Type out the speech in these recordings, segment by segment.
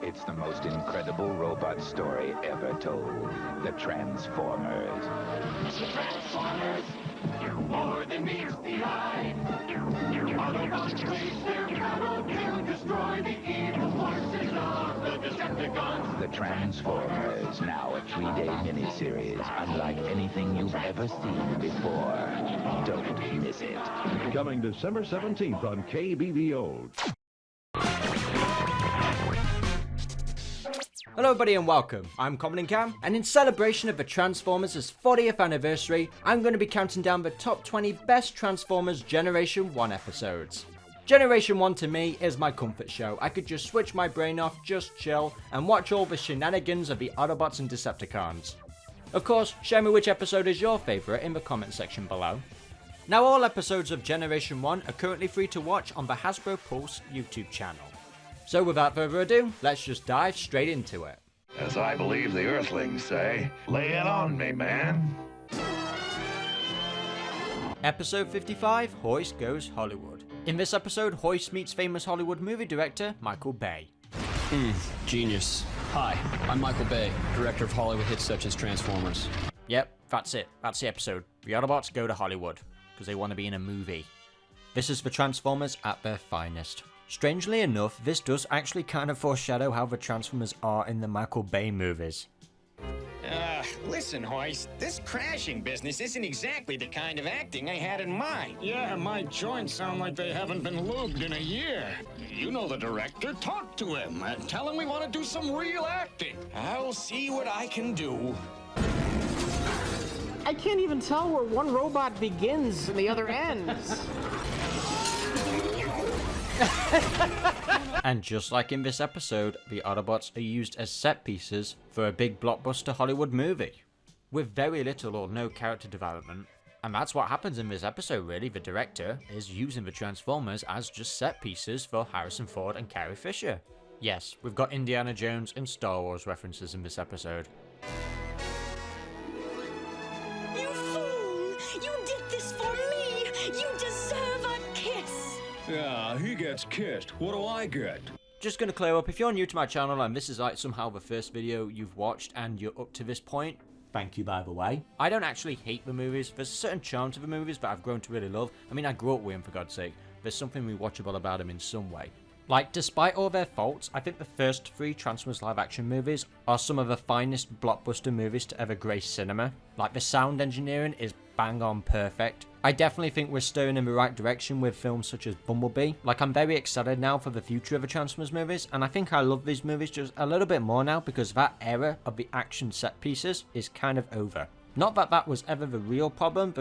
It's the most incredible robot story ever told. The Transformers. The Transformers! You're more than meets the eye. Autobots raise their power to destroy the evil forces of the Decepticons. The Transformers, now a 3-day miniseries, unlike anything you've ever seen before. Don't miss it. Coming December 17th on KBVO. Hello everybody and welcome, I'm Comodin, and in celebration of the Transformers' 40th anniversary, I'm going to be counting down the top 20 best Transformers Generation 1 episodes. Generation 1 to me is my comfort show. I could just switch my brain off, just chill, and watch all the shenanigans of the Autobots and Decepticons. Of course, share me which episode is your favourite in the comment section below. Now all episodes of Generation 1 are currently free to watch on the Hasbro Pulse YouTube channel. So without further ado, let's just dive straight into it. As I believe the Earthlings say, lay it on me, man. Episode 55, Hoist Goes Hollywood. In this episode, Hoist meets famous Hollywood movie director Michael Bay. Genius. Hi, I'm Michael Bay, director of Hollywood hits such as Transformers. Yep, that's it. That's the episode. The Autobots go to Hollywood, because they want to be in a movie. This is the Transformers at their finest. Strangely enough, this does actually kind of foreshadow how the Transformers are in the Michael Bay movies. Listen, Hoist, this crashing business isn't exactly the kind of acting I had in mind. Yeah, my joints sound like they haven't been lubed in a year. You know the director. Talk to him. Tell him we want to do some real acting. I'll see what I can do. I can't even tell where one robot begins and the other ends. And just like in this episode, the Autobots are used as set pieces for a big blockbuster Hollywood movie, with very little or no character development. And that's what happens in this episode really. The director is using the Transformers as just set pieces for Harrison Ford and Carrie Fisher. Yes, we've got Indiana Jones and Star Wars references in this episode. You fool! You did this for me! You deserve a kiss! Yeah, he gets kissed. What do I get? Just gonna clear up, if you're new to my channel and this is like somehow the first video you've watched and you're up to this point, thank you by the way. I don't actually hate the movies. There's a certain charm to the movies that I've grown to really love. I mean, I grew up with them for God's sake. There's something rewatchable about them in some way. Like, despite all their faults, I think the first 3 Transformers live action movies are some of the finest blockbuster movies to ever grace cinema. Like, the sound engineering is bang on perfect. I definitely think we're steering in the right direction with films such as Bumblebee. Like, I'm very excited now for the future of the Transformers movies, and I think I love these movies just a little bit more now because that era of the action set pieces is kind of over. Not that that was ever the real problem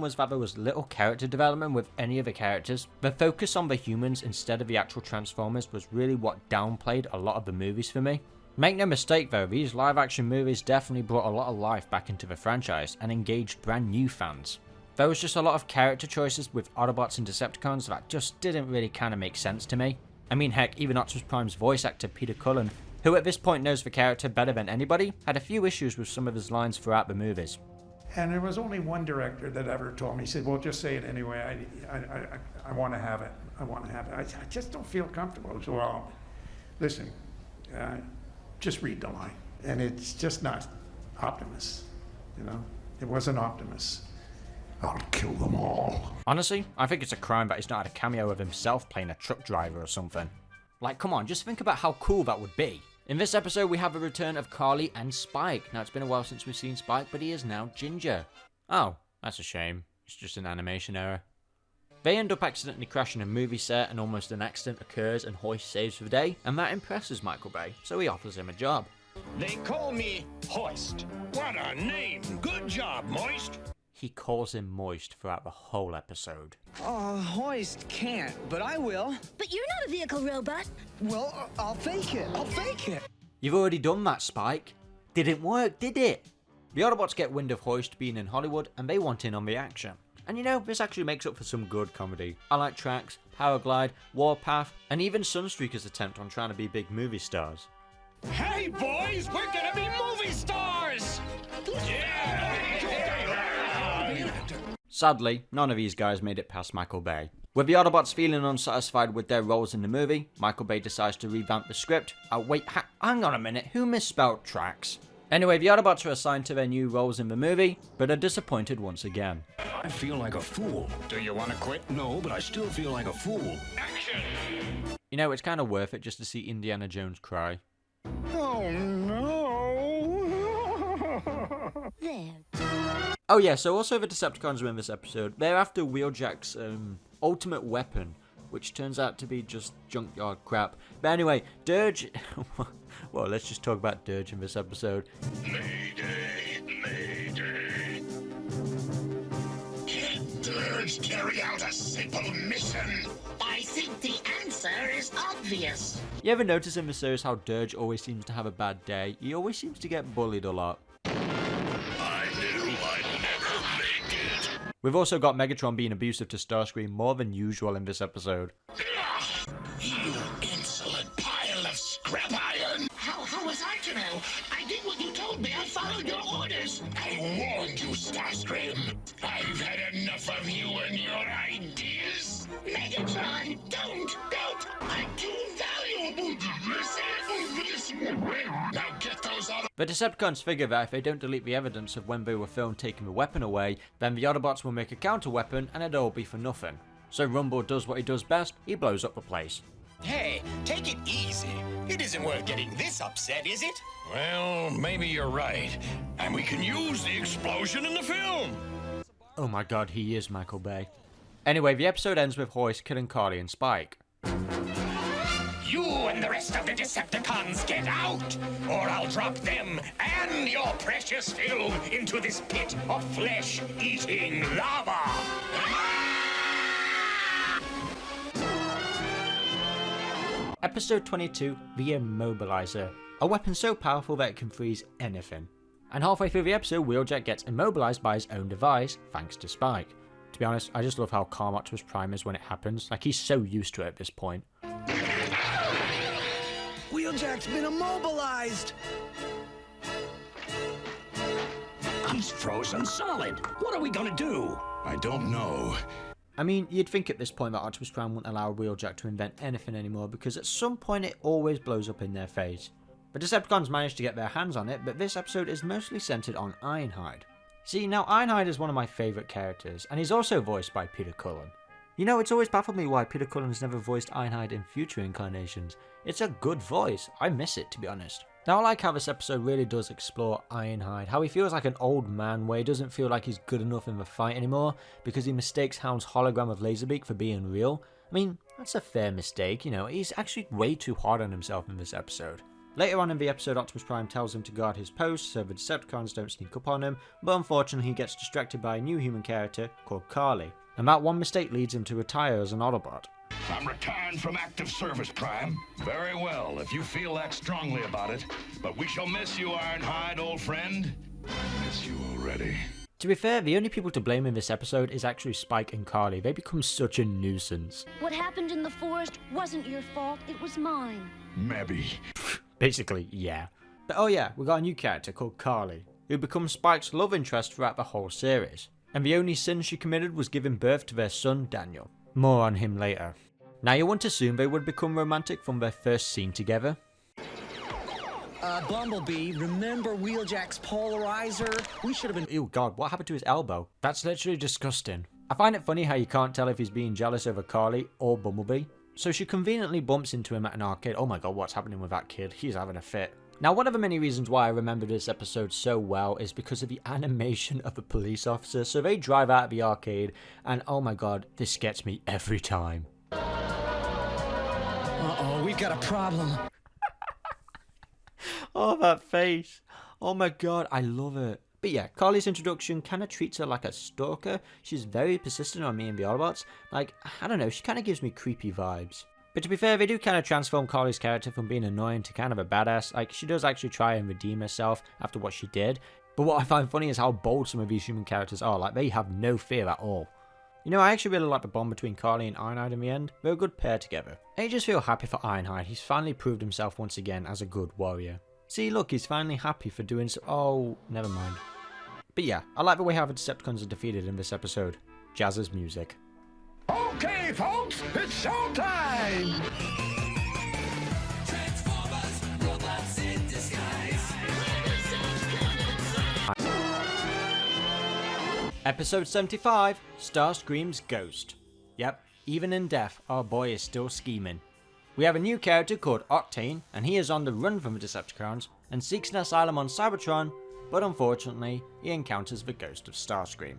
was that there was little character development with any of the characters. The focus on the humans instead of the actual Transformers was really what downplayed a lot of the movies for me. Make no mistake though, these live action movies definitely brought a lot of life back into the franchise and engaged brand new fans. There was just a lot of character choices with Autobots and Decepticons that just didn't really kind of make sense to me. I mean heck, even Optimus Prime's voice actor Peter Cullen, who at this point knows the character better than anybody, had a few issues with some of his lines throughout the movies. And there was only one director that ever told me, he said, well, just say it anyway, I want to have it, I want to have it. I just don't feel comfortable. So, well, listen, just read the line. And it's just not Optimus, you know? It wasn't Optimus. I'll kill them all. Honestly, I think it's a crime that he's not had a cameo of himself playing a truck driver or something. Like, come on, just think about how cool that would be. In this episode, we have the return of Carly and Spike. Now, it's been a while since we've seen Spike, but he is now Ginger. Oh, that's a shame. It's just an animation error. They end up accidentally crashing a movie set and almost an accident occurs and Hoist saves the day, and that impresses Michael Bay, so he offers him a job. They call me Hoist. What a name! Good job, Moist! He calls him Moist throughout the whole episode. Oh, Hoist can't, but I will. But you're not a vehicle robot. Well, I'll fake it. I'll fake it. You've already done that, Spike. Didn't work, did it? The Autobots get wind of Hoist being in Hollywood and they want in on the action. And you know, this actually makes up for some good comedy. I like Tracks, Powerglide, Warpath, and even Sunstreaker's attempt on trying to be big movie stars. Hey, boys, we're gonna be movie stars! Yeah! Sadly, none of these guys made it past Michael Bay. With the Autobots feeling unsatisfied with their roles in the movie, Michael Bay decides to revamp the script. Wait, hang on a minute, who misspelled tracks? Anyway, the Autobots are assigned to their new roles in the movie, but are disappointed once again. I feel like a fool. Do you want to quit? No, but I still feel like a fool. Action! You know, it's kind of worth it just to see Indiana Jones cry. Oh no! There. Oh yeah, so also the Decepticons are in this episode. They're after Wheeljack's ultimate weapon, which turns out to be just junkyard crap. But anyway, Dirge... well, let's just talk about Dirge in this episode. Mayday, mayday. Can Dirge carry out a simple mission? I think the answer is obvious. You ever notice in the series how Dirge always seems to have a bad day? He always seems to get bullied a lot. I knew I'd never make it. We've also got Megatron being abusive to Starscream more than usual in this episode. You insolent pile of scrap iron! How was I to know? I did what you told me. I followed your orders. I warned you, Starscream. I've had enough of you and your ideas. Megatron, don't! I'm too valuable to this. Now get those out of... The Decepticons figure that if they don't delete the evidence of when they were filmed taking the weapon away, then the Autobots will make a counter weapon and it'll all be for nothing. So Rumble does what he does best, he blows up the place. Hey, take it easy. It isn't worth getting this upset, is it? Well, maybe you're right. And we can use the explosion in the film. Oh my god, he is Michael Bay. Anyway, the episode ends with Hoist killing Carly and Spike. You and the rest of the Decepticons get out, or I'll drop them and your precious film into this pit of flesh-eating lava. Episode 22, the Immobilizer. A weapon so powerful that it can freeze anything. And halfway through the episode, Wheeljack gets immobilized by his own device, thanks to Spike. To be honest, I just love how calm Optimus Prime is when it happens. Like, he's so used to it at this point. Wheeljack's been immobilized! He's frozen solid. What are we gonna do? I don't know. I mean, you'd think at this point that Optimus Prime wouldn't allow Wheeljack to invent anything anymore because at some point it always blows up in their face. The Decepticons managed to get their hands on it, but this episode is mostly centered on Ironhide. See, now Ironhide is one of my favourite characters, and he's also voiced by Peter Cullen. You know, it's always baffled me why Peter Cullen's never voiced Ironhide in future incarnations. It's a good voice, I miss it to be honest. Now I like how this episode really does explore Ironhide, how he feels like an old man where he doesn't feel like he's good enough in the fight anymore because he mistakes Hound's hologram of Laserbeak for being real. I mean, that's a fair mistake, you know, he's actually way too hard on himself in this episode. Later on in the episode, Optimus Prime tells him to guard his post so the Decepticons don't sneak up on him, but unfortunately he gets distracted by a new human character called Carly, and that one mistake leads him to retire as an Autobot. I'm retiring from active service, Prime. Very well, if you feel that strongly about it. But we shall miss you, Ironhide, old friend. I miss you already. To be fair, the only people to blame in this episode is actually Spike and Carly. They become such a nuisance. What happened in the forest wasn't your fault, it was mine. Maybe. Basically, yeah. But oh yeah, we got a new character called Carly, who becomes Spike's love interest throughout the whole series. And the only sin she committed was giving birth to their son, Daniel. More on him later. Now you wouldn't assume they would become romantic from their first scene together. Bumblebee, remember Wheeljack's polarizer? We should have been... Ew, god, what happened to his elbow? That's literally disgusting. I find it funny how you can't tell if he's being jealous over Carly or Bumblebee. So she conveniently bumps into him at an arcade. Oh my god, what's happening with that kid? He's having a fit. Now, one of the many reasons why I remember this episode so well is because of the animation of the police officer. So they drive out of the arcade, and oh my god, this gets me every time. Uh-oh, we've got a problem. Oh, that face. Oh my god, I love it. But yeah, Carly's introduction kind of treats her like a stalker. She's very persistent on me and the Autobots. Like, I don't know, she kind of gives me creepy vibes. But to be fair, they do kind of transform Carly's character from being annoying to kind of a badass. Like, she does actually try and redeem herself after what she did. But what I find funny is how bold some of these human characters are. Like, they have no fear at all. You know, I actually really like the bond between Carly and Ironhide in the end. They're a good pair together. And you just feel happy for Ironhide. He's finally proved himself once again as a good warrior. See, look, he's finally happy for doing so. Oh, never mind. But yeah, I like the way how the Decepticons are defeated in this episode. Jazz's music. Okay, folks, it's showtime! Transformers, robots in disguise. Episode 75, Starscream's Ghost. Yep, even in death, our boy is still scheming. We have a new character called Octane, and he is on the run from the Decepticons and seeks an asylum on Cybertron, but unfortunately, he encounters the ghost of Starscream.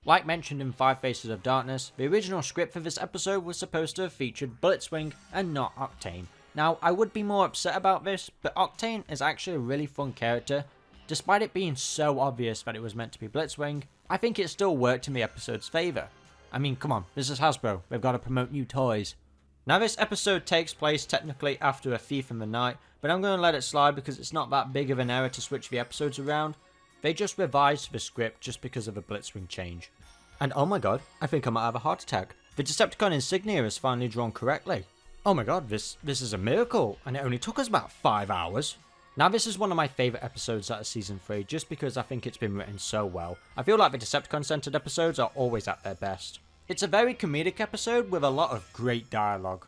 Like mentioned in 5 Faces of Darkness, the original script for this episode was supposed to have featured Blitzwing and not Octane. Now, I would be more upset about this, but Octane is actually a really fun character. Despite it being so obvious that it was meant to be Blitzwing, I think it still worked in the episode's favour. I mean, come on, this is Hasbro, they've got to promote new toys. Now this episode takes place technically after A Thief in the Night, but I'm going to let it slide because it's not that big of an error to switch the episodes around. They just revised the script just because of a Blitzwing change. And oh my god, I think I might have a heart attack. The Decepticon insignia is finally drawn correctly. Oh my god, this is a miracle, and it only took us about 5 hours. Now this is one of my favourite episodes out of Season 3 just because I think it's been written so well. I feel like the Decepticon centred episodes are always at their best. It's a very comedic episode with a lot of great dialogue.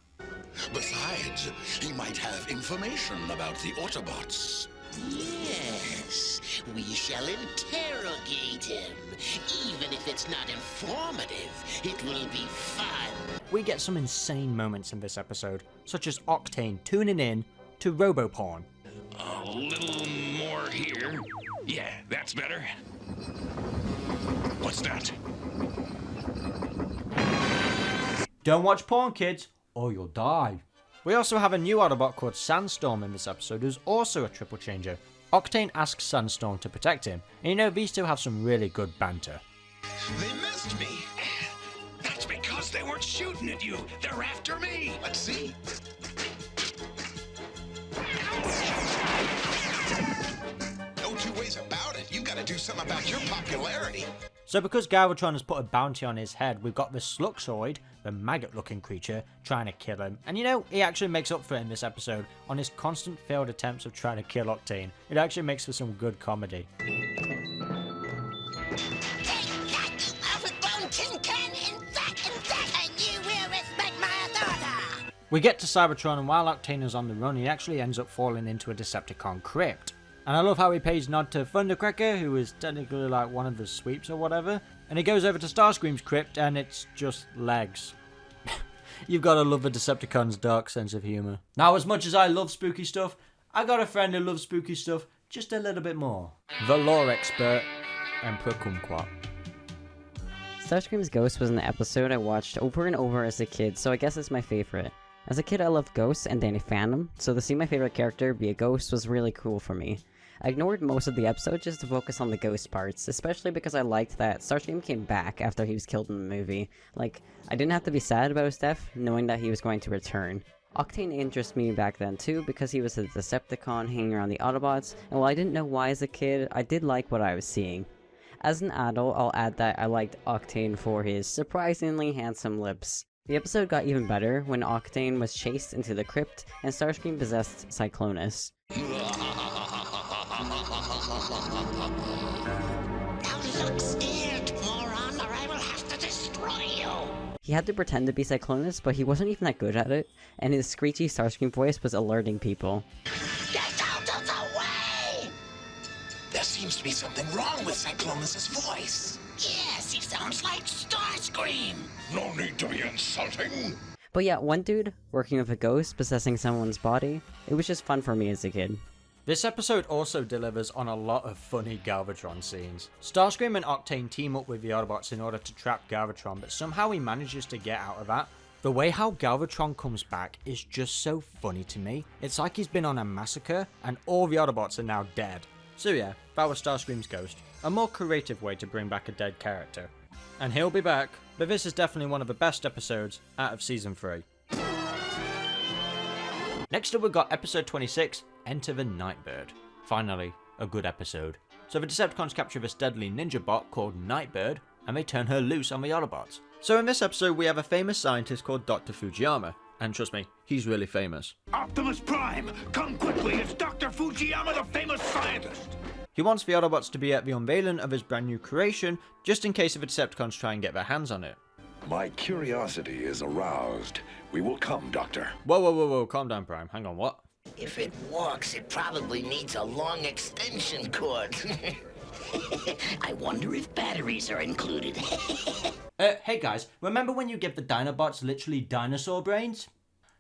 Besides, he might have information about the Autobots. Yes, we shall interrogate him. Even if it's not informative, it will be fun. We get some insane moments in this episode, such as Octane tuning in to Roboporn. A little more here. Yeah, that's better. What's that? Don't watch porn, kids, or you'll die. We also have a new Autobot called Sandstorm in this episode, who's also a triple changer. Octane asks Sandstorm to protect him, and you know these two have some really good banter. They missed me. That's because they weren't shooting at you. They're after me. Let's see. No two ways about it. You gotta do something about your popularity. So because Galvatron has put a bounty on his head, we've got the Sluxoid, the maggot-looking creature, trying to kill him. And you know, he actually makes up for it in this episode on his constant failed attempts of trying to kill Octane. It actually makes for some good comedy. We get to Cybertron, and while Octane is on the run, he actually ends up falling into a Decepticon crypt. And I love how he pays nod to Thundercracker, who is technically like one of the sweeps or whatever. And he goes over to Starscream's crypt, and it's just legs. You've got to love the Decepticon's dark sense of humour. Now, as much as I love spooky stuff, I got a friend who loves spooky stuff just a little bit more. The lore expert, Emperor Kumquat. Starscream's Ghost was an episode I watched over and over as a kid, so I guess it's my favorite. As a kid, I loved Ghost and Danny Phantom, so to see my favorite character be a ghost was really cool for me. I ignored most of the episode just to focus on the ghost parts, especially because I liked that Starscream came back after he was killed in the movie. Like, I didn't have to be sad about his death, knowing that he was going to return. Octane interested me back then too, because he was a Decepticon hanging around the Autobots, and while I didn't know why as a kid, I did like what I was seeing. As an adult, I'll add that I liked Octane for his surprisingly handsome lips. The episode got even better when Octane was chased into the crypt and Starscream possessed Cyclonus. Now look scared, moron, or I will have to destroy you. He had to pretend to be Cyclonus, but he wasn't even that good at it, and his screechy Starscream voice was alerting people. Get out of the way! There seems to be something wrong with Cyclonus' voice. Yes, he sounds like Starscream. No need to be insulting. But yeah, one dude working with a ghost possessing someone's body, it was just fun for me as a kid. This episode also delivers on a lot of funny Galvatron scenes. Starscream and Octane team up with the Autobots in order to trap Galvatron, but somehow he manages to get out of that. The way how Galvatron comes back is just so funny to me. It's like he's been on a massacre and all the Autobots are now dead. So yeah, that was Starscream's Ghost. A more creative way to bring back a dead character. And he'll be back, but this is definitely one of the best episodes out of Season 3. Next up we've got episode 26, Enter the Nightbird. Finally, a good episode. So the Decepticons capture this deadly ninja bot called Nightbird, and they turn her loose on the Autobots. So in this episode we have a famous scientist called Dr. Fujiyama, and trust me, he's really famous. Optimus Prime, come quickly, it's Dr. Fujiyama, the famous scientist. He wants the Autobots to be at the unveiling of his brand new creation, just in case the Decepticons try and get their hands on it. My curiosity is aroused. We will come, Doctor. Whoa, calm down, Prime. Hang on, what? If it walks, it probably needs a long extension cord. I wonder if batteries are included. Hey guys, remember when you give the Dinobots literally dinosaur brains?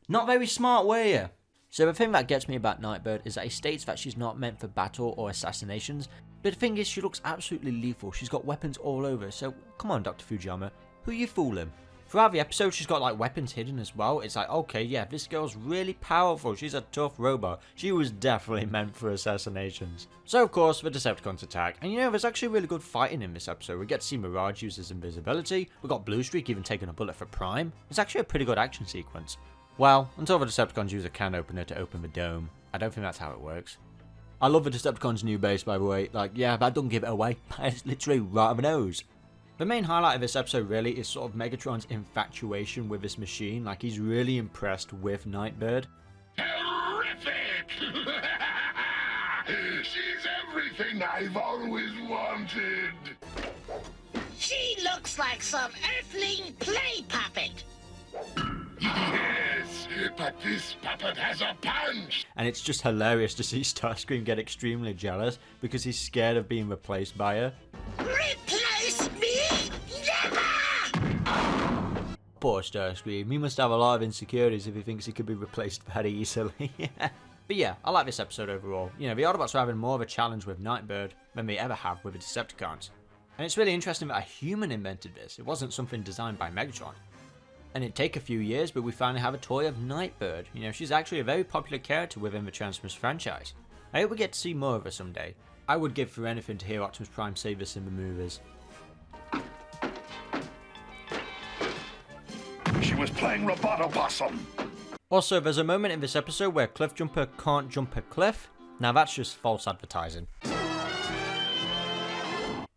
Not very smart, were you? So the thing that gets me about Nightbird is that he states that she's not meant for battle or assassinations, but the thing is she looks absolutely lethal. She's got weapons all over, so come on Dr. Fujiyama, who are you fooling? Throughout the episode she's got like weapons hidden as well. It's like, okay, yeah, this girl's really powerful, she's a tough robot. She was definitely meant for assassinations. So of course the Decepticons attack, and you know there's actually really good fighting in this episode. We get to see Mirage use his invisibility, we got Bluestreak even taking a bullet for Prime. It's actually a pretty good action sequence. Well, until the Decepticons use a can opener to open the dome. I don't think that's how it works. I love the Decepticons' new base, by the way. Like, yeah, but I don't give it away. It's literally right on the nose. The main highlight of this episode really is sort of Megatron's infatuation with this machine. Like, he's really impressed with Nightbird. Terrific! She's everything I've always wanted. She looks like some earthling play puppet. Yes, but this puppet has a punch. And it's just hilarious to see Starscream get extremely jealous because he's scared of being replaced by her. Replace me? Never! Poor Starscream, he must have a lot of insecurities if he thinks he could be replaced very easily. But yeah, I like this episode overall. You know, the Autobots are having more of a challenge with Nightbird than they ever have with the Decepticons. And it's really interesting that a human invented this. It wasn't something designed by Megatron. And it'd take a few years, but we finally have a toy of Nightbird. You know, she's actually a very popular character within the Transformers franchise. I hope we get to see more of her someday. I would give for anything to hear Optimus Prime say this in the movies. She was playing Robotopossum. Also, there's a moment in this episode where Cliff Jumper can't jump a cliff. Now that's just false advertising.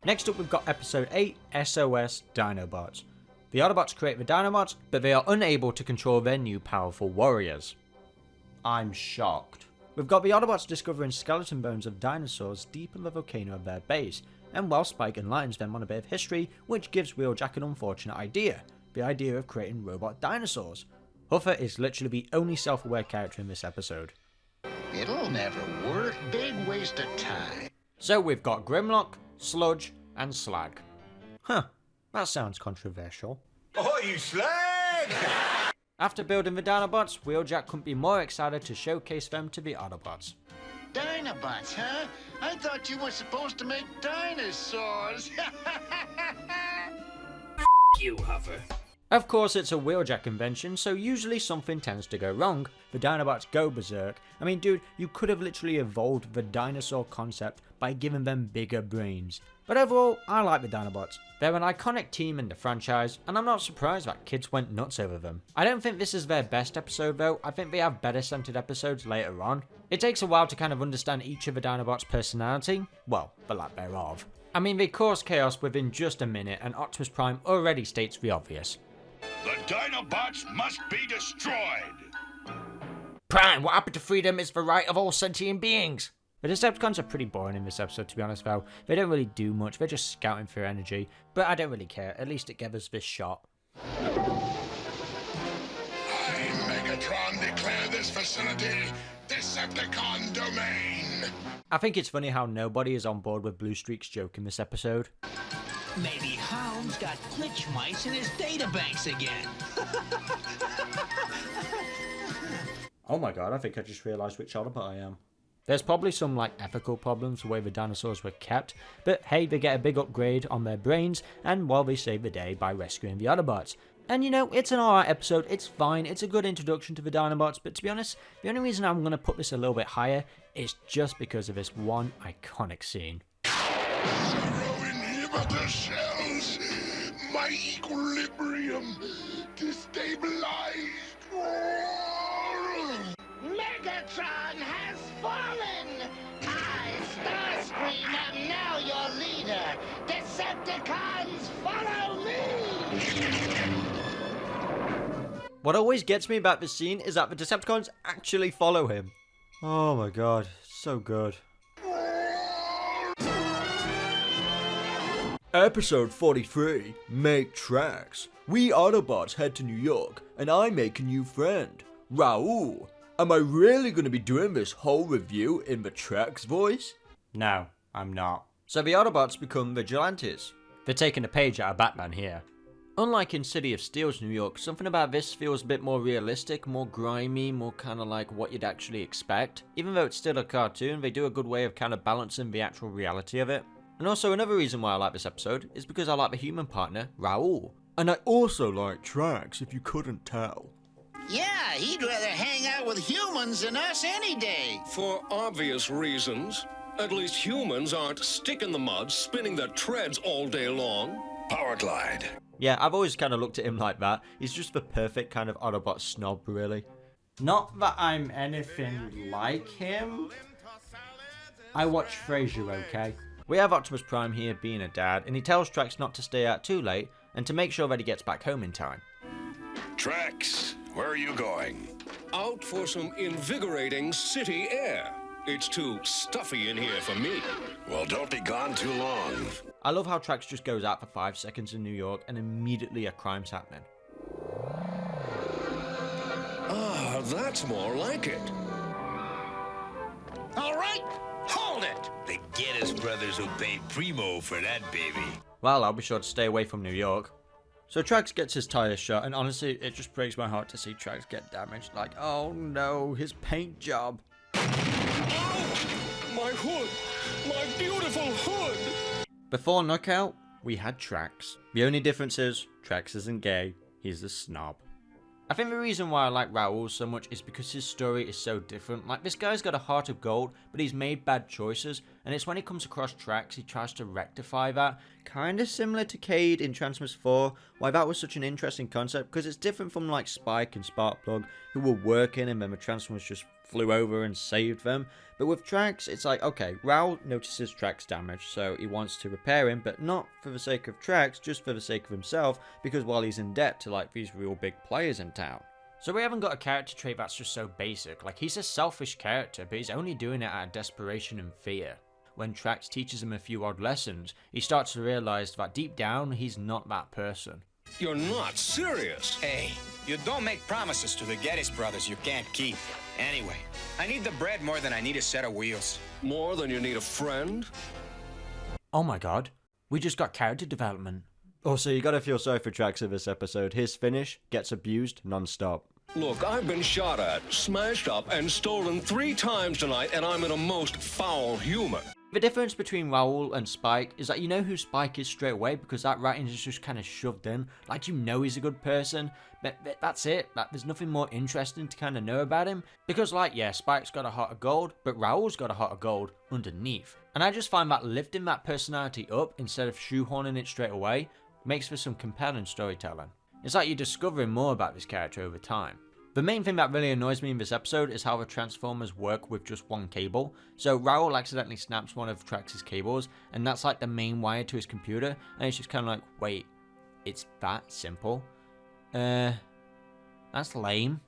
Next up we've got episode 8, SOS Dinobots. The Autobots create the Dinobots, but they are unable to control their new powerful warriors. I'm shocked. We've got the Autobots discovering skeleton bones of dinosaurs deep in the volcano of their base, and while Spike enlightens them on a bit of history, which gives Wheeljack an unfortunate idea, the idea of creating robot dinosaurs. Huffer is literally the only self-aware character in this episode. It'll never work. Big waste of time. So we've got Grimlock, Sludge, and Slag. Huh. That sounds controversial. Oh, you slag! After building the Dinobots, Wheeljack couldn't be more excited to showcase them to the Autobots. Dinobots, huh? I thought you were supposed to make dinosaurs. You, Huffer. Of course, it's a Wheeljack invention, so usually something tends to go wrong. The Dinobots go berserk. I mean, dude, you could have literally evolved the dinosaur concept by giving them bigger brains. But overall, I like the Dinobots. They're an iconic team in the franchise, and I'm not surprised that kids went nuts over them. I don't think this is their best episode though. I think they have better centered episodes later on. It takes a while to kind of understand each of the Dinobots' personality. Well, the lack thereof. I mean, they cause chaos within just a minute, and Optimus Prime already states the obvious. The Dinobots must be destroyed! Prime, what happened to freedom is the right of all sentient beings. The Decepticons are pretty boring in this episode, to be honest though. They don't really do much, they're just scouting for energy. But I don't really care, at least it gave us this shot. I, Megatron, declare this facility Decepticon domain. I think it's funny how nobody is on board with Bluestreak's joke in this episode. Maybe Hound's got glitch mice in his databanks again. Oh my god, I think I just realised which Autobot I am. There's probably some like ethical problems the way the dinosaurs were kept, but hey, they get a big upgrade on their brains, and while they save the day by rescuing the Autobots. And you know, it's an alright episode, it's fine, it's a good introduction to the Dinobots, but to be honest, the only reason I'm going to put this a little bit higher is just because of this one iconic scene. Inhibitor shells, my equilibrium destabilized. Megatron has fallen! I, Starscream, am now your leader! Decepticons, follow me! What always gets me about this scene is that the Decepticons actually follow him. Oh my god, so good. Episode 43, Make Tracks. We Autobots head to New York, and I make a new friend, Raoul. Am I really going to be doing this whole review in the Tracks voice? No, I'm not. So the Autobots become vigilantes. They're taking a page out of Batman here. Unlike in City of Steel's New York, something about this feels a bit more realistic, more grimy, more kind of like what you'd actually expect. Even though it's still a cartoon, they do a good way of kind of balancing the actual reality of it. And also another reason why I like this episode is because I like the human partner, Raoul. And I also like Tracks, if you couldn't tell. Yeah, he'd rather hang out with humans than us any day. For obvious reasons. At least humans aren't stick in the mud, spinning their treads all day long. Power glide. Yeah, I've always kind of looked at him like that. He's just the perfect kind of Autobot snob, really. Not that I'm anything like him. I watch Frasier, okay? We have Optimus Prime here being a dad, and he tells Tracks not to stay out too late, and to make sure that he gets back home in time. Tracks, where are you going? Out for some invigorating city air. It's too stuffy in here for me. Well, don't be gone too long. I love how Tracks just goes out for 5 seconds in New York and immediately a crime's happening. Ah, that's more like it. All right, hold it! The Geddes brothers will pay primo for that baby. Well, I'll be sure to stay away from New York. So Tracks gets his tires shot, and honestly, it just breaks my heart to see Tracks get damaged. Like, oh no, his paint job. My hood! My beautiful hood! Before Knockout, we had Tracks. The only difference is, Tracks isn't gay, he's a snob. I think the reason why I like Raoul so much is because his story is so different. Like, this guy's got a heart of gold, but he's made bad choices, and it's when he comes across Tracks, he tries to rectify that. Kinda similar to Cade in Transformers 4, why that was such an interesting concept, because it's different from like Spike and Sparkplug, who were working and then the Transformers just flew over and saved them. But with Tracks, it's like, okay, Raoul notices Tracks' damage, so he wants to repair him, but not for the sake of Tracks, just for the sake of himself, because while he's in debt to like these real big players in town. So we haven't got a character trait that's just so basic. Like, he's a selfish character, but he's only doing it out of desperation and fear. When Tracks teaches him a few odd lessons, he starts to realize that deep down, he's not that person. You're not serious. Hey, you don't make promises to the Geddes brothers you can't keep. Anyway, I need the bread more than I need a set of wheels. More than you need a friend? Oh my god, we just got character development. Also, you gotta feel sorry for Tracks in this episode. His finish gets abused non-stop. Look, I've been shot at, smashed up, and stolen 3 times tonight, and I'm in a most foul humor. The difference between Raoul and Spike is that you know who Spike is straight away because that writing is just kind of shoved in. Like, you know he's a good person, but that's it. Like, there's nothing more interesting to kind of know about him. Because, like, yeah, Spike's got a heart of gold, but Raoul's got a heart of gold underneath. And I just find that lifting that personality up instead of shoehorning it straight away makes for some compelling storytelling. It's like you're discovering more about this character over time. The main thing that really annoys me in this episode is how the Transformers work with just one cable. So Raoul accidentally snaps one of Tracks' cables, and that's like the main wire to his computer, and it's just kind of like, wait, it's that simple? That's lame.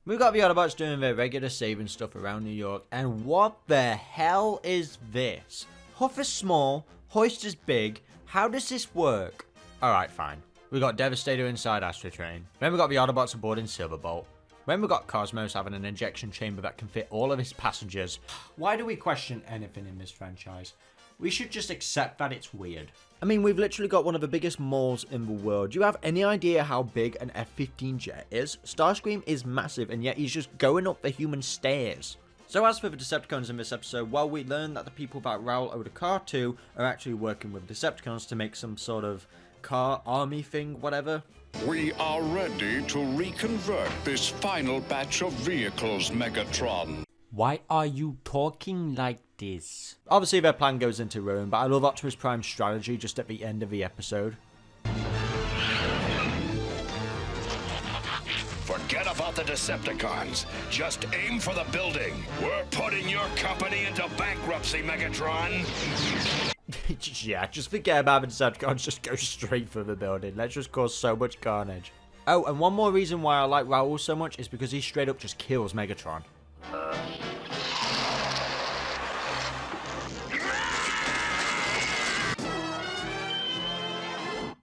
We've got the Autobots doing their regular saving stuff around New York, and what the hell is this? Huff is small, Hoist is big, how does this work? Alright, fine. We got Devastator inside Astro Train. Then we got the Autobots aboard in Silverbolt. Then we got Cosmos having an injection chamber that can fit all of his passengers. Why do we question anything in this franchise? We should just accept that it's weird. I mean, we've literally got one of the biggest malls in the world. Do you have any idea how big an F-15 jet is? Starscream is massive, and yet he's just going up the human stairs. So as for the Decepticons in this episode, well, we learn that the people that Raoul owed a car to are actually working with Decepticons to make some sort of car army thing, whatever. We are ready to reconvert this final batch of vehicles, Megatron. Why are you talking like this? Obviously their plan goes into ruin, but I love Optimus Prime's strategy just at the end of the episode. Forget about the Decepticons. Just aim for the building. We're putting your company into bankruptcy, Megatron. Yeah, just forget about the Decepticons, just go straight for the building. Let's just cause so much carnage. Oh, and one more reason why I like Raoul so much is because he straight up just kills Megatron.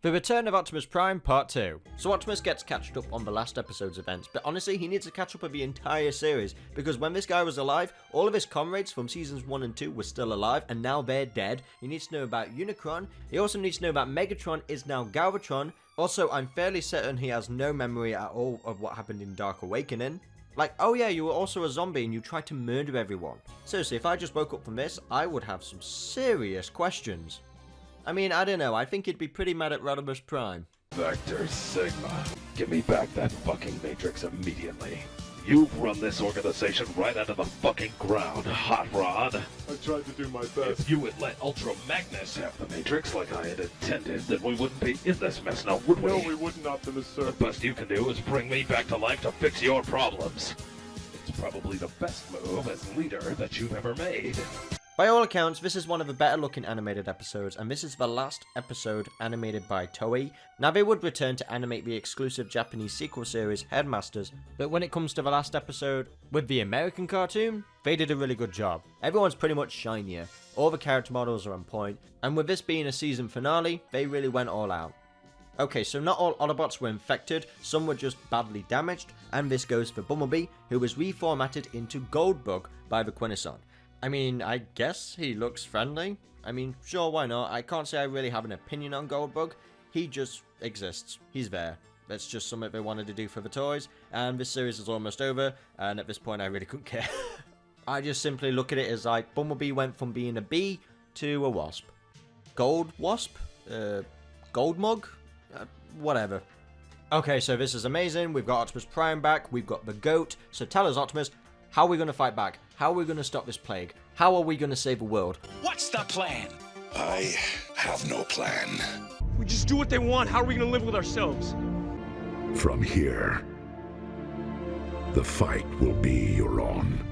The Return of Optimus Prime Part 2. So Optimus gets catched up on the last episode's events, but honestly he needs to catch up with the entire series, because when this guy was alive, all of his comrades from seasons 1 and 2 were still alive, and now they're dead. He needs to know about Unicron, he also needs to know about Megatron is now Galvatron. Also, I'm fairly certain he has no memory at all of what happened in Dark Awakening. Like, oh yeah, you were also a zombie and you tried to murder everyone. Seriously, if I just woke up from this, I would have some serious questions. I mean, I don't know, I think he'd be pretty mad at Rodimus Prime. Vector Sigma, give me back that fucking Matrix immediately. You've run this organization right out of the fucking ground, Hot Rod. I tried to do my best. If you would let Ultra Magnus have the Matrix like I had intended, then we wouldn't be in this mess now, would we? No, we wouldn't, Optimus, sir. The best you can do is bring me back to life to fix your problems. It's probably the best move as leader that you've ever made. By all accounts, this is one of the better looking animated episodes, and this is the last episode animated by Toei. Now they would return to animate the exclusive Japanese sequel series, Headmasters, but when it comes to the last episode, with the American cartoon, they did a really good job. Everyone's pretty much shinier, all the character models are on point, and with this being a season finale, they really went all out. Okay, so not all Autobots were infected, some were just badly damaged, and this goes for Bumblebee, who was reformatted into Goldbug by the Quintesson. I mean, I guess he looks friendly. I mean, sure, why not? I can't say I really have an opinion on Goldbug. He just exists. He's there. That's just something they wanted to do for the toys, and this series is almost over, and at this point I really couldn't care. I just simply look at it as like, Bumblebee went from being a bee to a wasp. Gold wasp? Gold mug? Whatever. Okay, so this is amazing. We've got Optimus Prime back, we've got the GOAT, so tell us, Optimus, how are we going to fight back? How are we going to stop this plague? How are we going to save the world? What's the plan? I have no plan. We just do what they want. How are we going to live with ourselves? From here, the fight will be your own.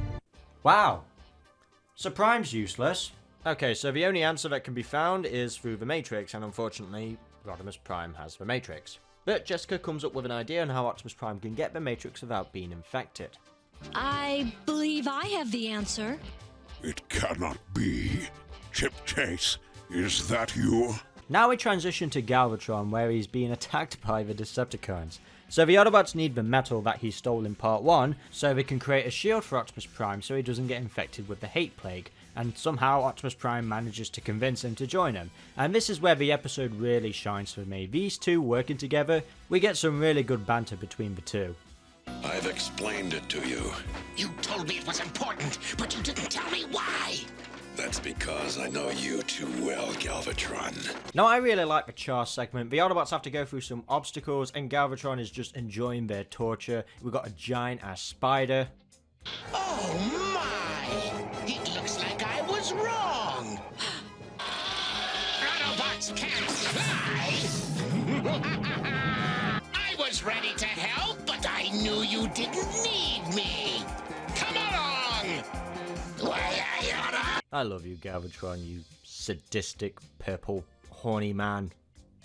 Wow. So Prime's useless. Okay, so the only answer that can be found is through the Matrix, and unfortunately, Rodimus Prime has the Matrix. But Jessica comes up with an idea on how Optimus Prime can get the Matrix without being infected. I believe I have the answer. It cannot be. Chip Chase, is that you? Now we transition to Galvatron, where he's being attacked by the Decepticons. So the Autobots need the metal that he stole in Part 1, so they can create a shield for Optimus Prime so he doesn't get infected with the hate plague. And somehow Optimus Prime manages to convince him to join him. And this is where the episode really shines for me. These two working together, we get some really good banter between the two. I've explained it to you. You told me it was important, but you didn't tell me why. That's because I know you too well, Galvatron. Now, I really like the Char segment. The Autobots have to go through some obstacles, and Galvatron is just enjoying their torture. We've got a giant-ass spider. Oh my! It looks like I was wrong. Autobots can't fly. I was ready to help, but I knew you didn't need me. Come along. Why, I oughta... I love you, Galvatron, you sadistic, purple, horny man.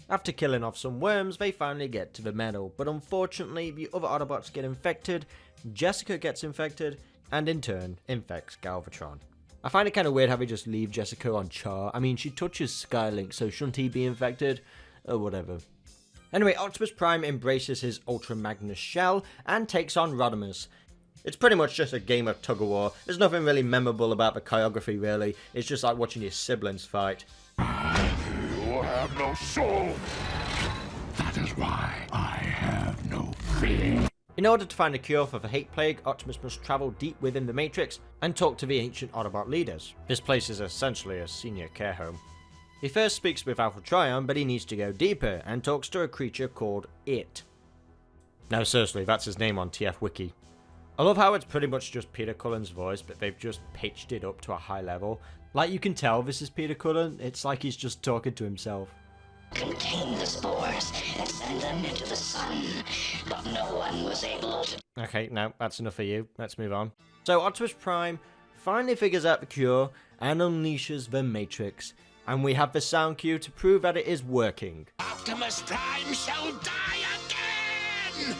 After killing off some worms, they finally get to the metal, but unfortunately, the other Autobots get infected, Jessica gets infected, and in turn, infects Galvatron. I find it kind of weird how they just leave Jessica on Char. I mean, she touches Skylink, so shouldn't he be infected? Or whatever. Anyway, Optimus Prime embraces his Ultra Magnus shell and takes on Rodimus. It's pretty much just a game of tug-of-war. There's nothing really memorable about the choreography, really. It's just like watching your siblings fight. You have no soul. That is why I have no feeling. In order to find a cure for the hate plague, Optimus must travel deep within the Matrix and talk to the ancient Autobot leaders. This place is essentially a senior care home. He first speaks with Alpha Trion, but he needs to go deeper and talks to a creature called It. Now seriously, that's his name on TF Wiki. I love how it's pretty much just Peter Cullen's voice, but they've just pitched it up to a high level. Like, you can tell this is Peter Cullen, it's like he's just talking to himself. Contain the spores and send them into the sun, but no one was able to... Okay, no, that's enough for you. Let's move on. So Optimus Prime finally figures out the cure and unleashes the Matrix. And we have the sound cue to prove that it is working. Optimus Prime shall die again!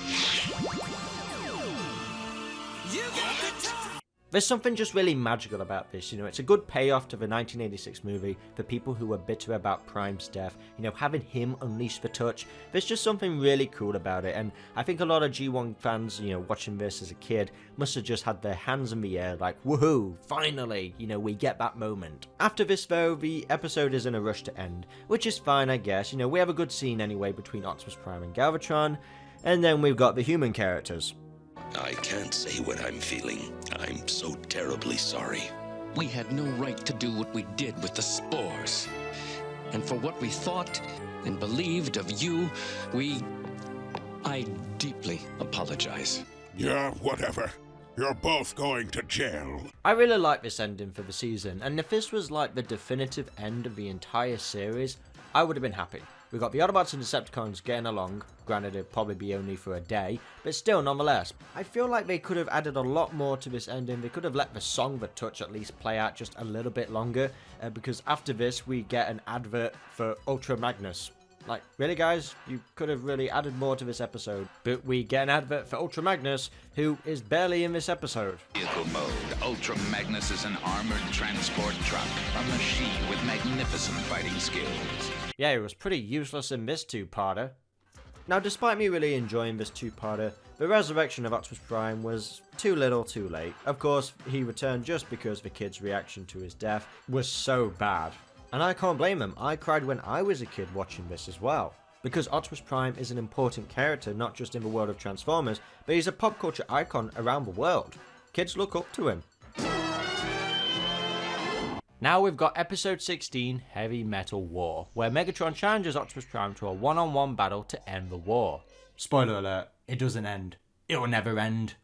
There's something just really magical about this, you know, it's a good payoff to the 1986 movie for people who were bitter about Prime's death, you know, having him unleash the touch, there's just something really cool about it, and I think a lot of G1 fans, you know, watching this as a kid, must have just had their hands in the air like, woohoo, finally, you know, we get that moment. After this though, the episode is in a rush to end, which is fine I guess, you know, we have a good scene anyway between Optimus Prime and Galvatron, and then we've got the human characters. I can't say what I'm feeling. I'm so terribly sorry. We had no right to do what we did with the spores. And for what we thought and believed of you, I deeply apologize. Yeah, whatever. You're both going to jail. I really like this ending for the season, and if this was like the definitive end of the entire series, I would have been happy. We got the Autobots and Decepticons getting along, granted it'd probably be only for a day, but still nonetheless. I feel like they could have added a lot more to this ending, they could have let the song The Touch at least play out just a little bit longer, because after this we get an advert for Ultra Magnus. Like, really guys? You could have really added more to this episode. But we get an advert for Ultra Magnus, who is barely in this episode. Vehicle mode. Ultra Magnus is an armored transport truck, a machine with magnificent fighting skills. Yeah, it was pretty useless in this two-parter. Now, despite me really enjoying this two-parter, the resurrection of Optimus Prime was too little too late. Of course, he returned just because the kid's reaction to his death was so bad. And I can't blame him, I cried when I was a kid watching this as well. Because Optimus Prime is an important character not just in the world of Transformers, but he's a pop culture icon around the world. Kids look up to him. Now we've got episode 16, Heavy Metal War, where Megatron challenges Optimus Prime to a one-on-one battle to end the war. Spoiler alert, it doesn't end. It will never end.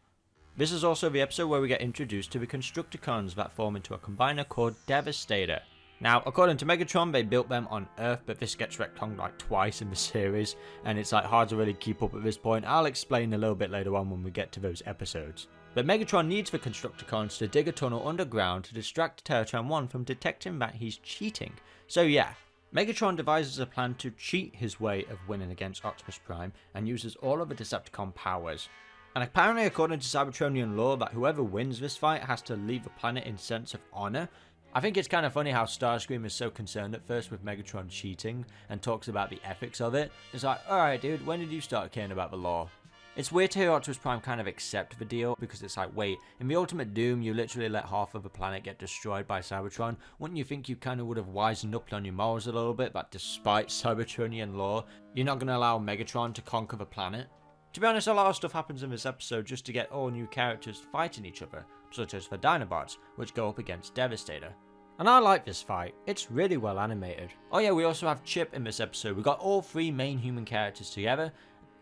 This is also the episode where we get introduced to the Constructicons that form into a combiner called Devastator. Now, according to Megatron, they built them on Earth, but this gets retconned like twice in the series, and it's like hard to really keep up at this point. I'll explain a little bit later on when we get to those episodes. But Megatron needs the Constructicons to dig a tunnel underground to distract Terratron 1 from detecting that he's cheating. So yeah, Megatron devises a plan to cheat his way of winning against Optimus Prime and uses all of the Decepticon powers. And apparently according to Cybertronian law that whoever wins this fight has to leave the planet in sense of honor. I think it's kind of funny how Starscream is so concerned at first with Megatron cheating and talks about the ethics of it. It's like, alright dude, when did you start caring about the law? It's weird to hear Optimus Prime kind of accept the deal, because it's like, wait, in the Ultimate Doom you literally let half of the planet get destroyed by Cybertron. Wouldn't you think you kind of would have wisened up on your morals a little bit, that despite Cybertronian law, you're not going to allow Megatron to conquer the planet? To be honest, a lot of stuff happens in this episode just to get all new characters fighting each other, such as the Dinobots, which go up against Devastator. And I like this fight, it's really well animated. Oh yeah, we also have Chip in this episode. We got all three main human characters together,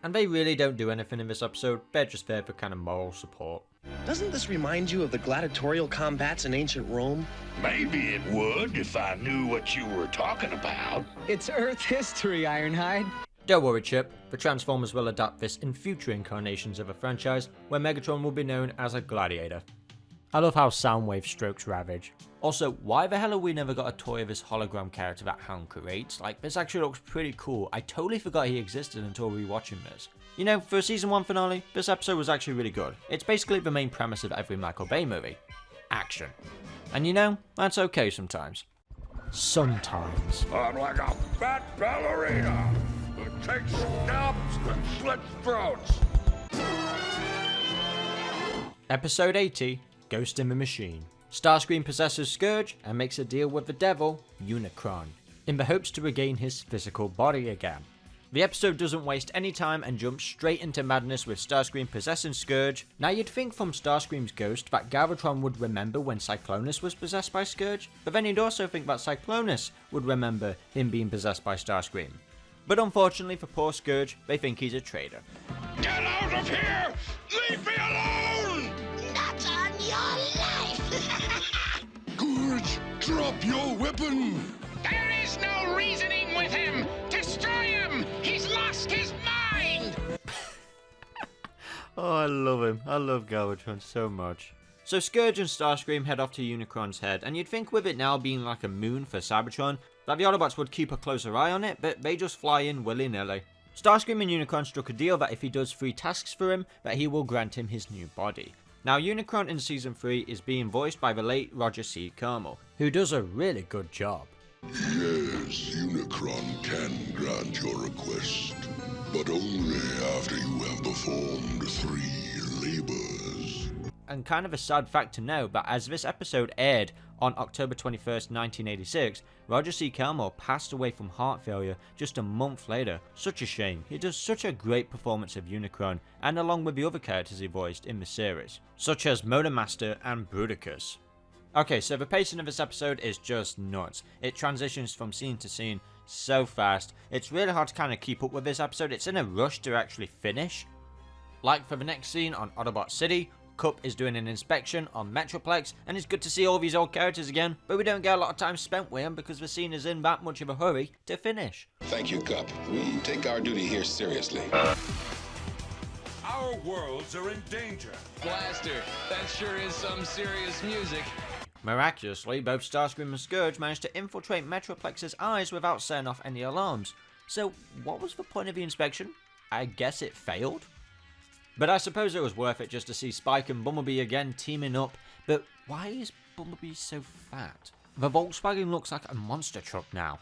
and they really don't do anything in this episode, they're just there for kind of moral support. Doesn't this remind you of the gladiatorial combats in ancient Rome? Maybe it would if I knew what you were talking about. It's Earth history, Ironhide. Don't worry Chip, the Transformers will adapt this in future incarnations of the franchise, where Megatron will be known as a gladiator. I love how Soundwave strokes Ravage. Also, why the hell have we never got a toy of this hologram character that Hound creates? Like, this actually looks pretty cool. I totally forgot he existed until rewatching this. You know, for a season 1 finale, this episode was actually really good. It's basically the main premise of every Michael Bay movie. Action. And you know, that's okay sometimes. Sometimes. I'm like a fat ballerina that takes scalps and slits throats. Episode 80, Ghost in the Machine. Starscream possesses Scourge and makes a deal with the devil, Unicron, in the hopes to regain his physical body again. The episode doesn't waste any time and jumps straight into madness with Starscream possessing Scourge. Now you'd think from Starscream's ghost that Galvatron would remember when Cyclonus was possessed by Scourge, but then you'd also think that Cyclonus would remember him being possessed by Starscream. But unfortunately for poor Scourge, they think he's a traitor. Get out of here! Leave me alone! Not on your life! Scourge, drop your weapon! There is no reasoning with him! Destroy him! He's lost his mind! Oh, I love him. I love Galvatron so much. So Scourge and Starscream head off to Unicron's head, and you'd think with it now being like a moon for Cybertron, that the Autobots would keep a closer eye on it, but they just fly in willy-nilly. Starscream and Unicron struck a deal that if he does 3 tasks for him, that he will grant him his new body. Now Unicron in Season 3 is being voiced by the late Roger C. Carmel, who does a really good job. Yes, Unicron can grant your request, but only after you have performed 3 labors. And kind of a sad fact to know, but as this episode aired on October 21st, 1986, Roger C. Carmel passed away from heart failure just a month later. Such a shame. He does such a great performance of Unicron, and along with the other characters he voiced in the series, such as Motormaster and Bruticus. Okay, so the pacing of this episode is just nuts. It transitions from scene to scene so fast. It's really hard to kind of keep up with this episode. It's in a rush to actually finish. Like for the next scene on Autobot City, Cup is doing an inspection on Metroplex, and it's good to see all these old characters again, but we don't get a lot of time spent with them because the scene is in that much of a hurry to finish. Thank you, Cup. We take our duty here seriously. Our worlds are in danger. Blaster, that sure is some serious music. Miraculously, both Starscream and Scourge managed to infiltrate Metroplex's eyes without setting off any alarms. So, what was the point of the inspection? I guess it failed? But I suppose it was worth it just to see Spike and Bumblebee again teaming up. But why is Bumblebee so fat? The Volkswagen looks like a monster truck now.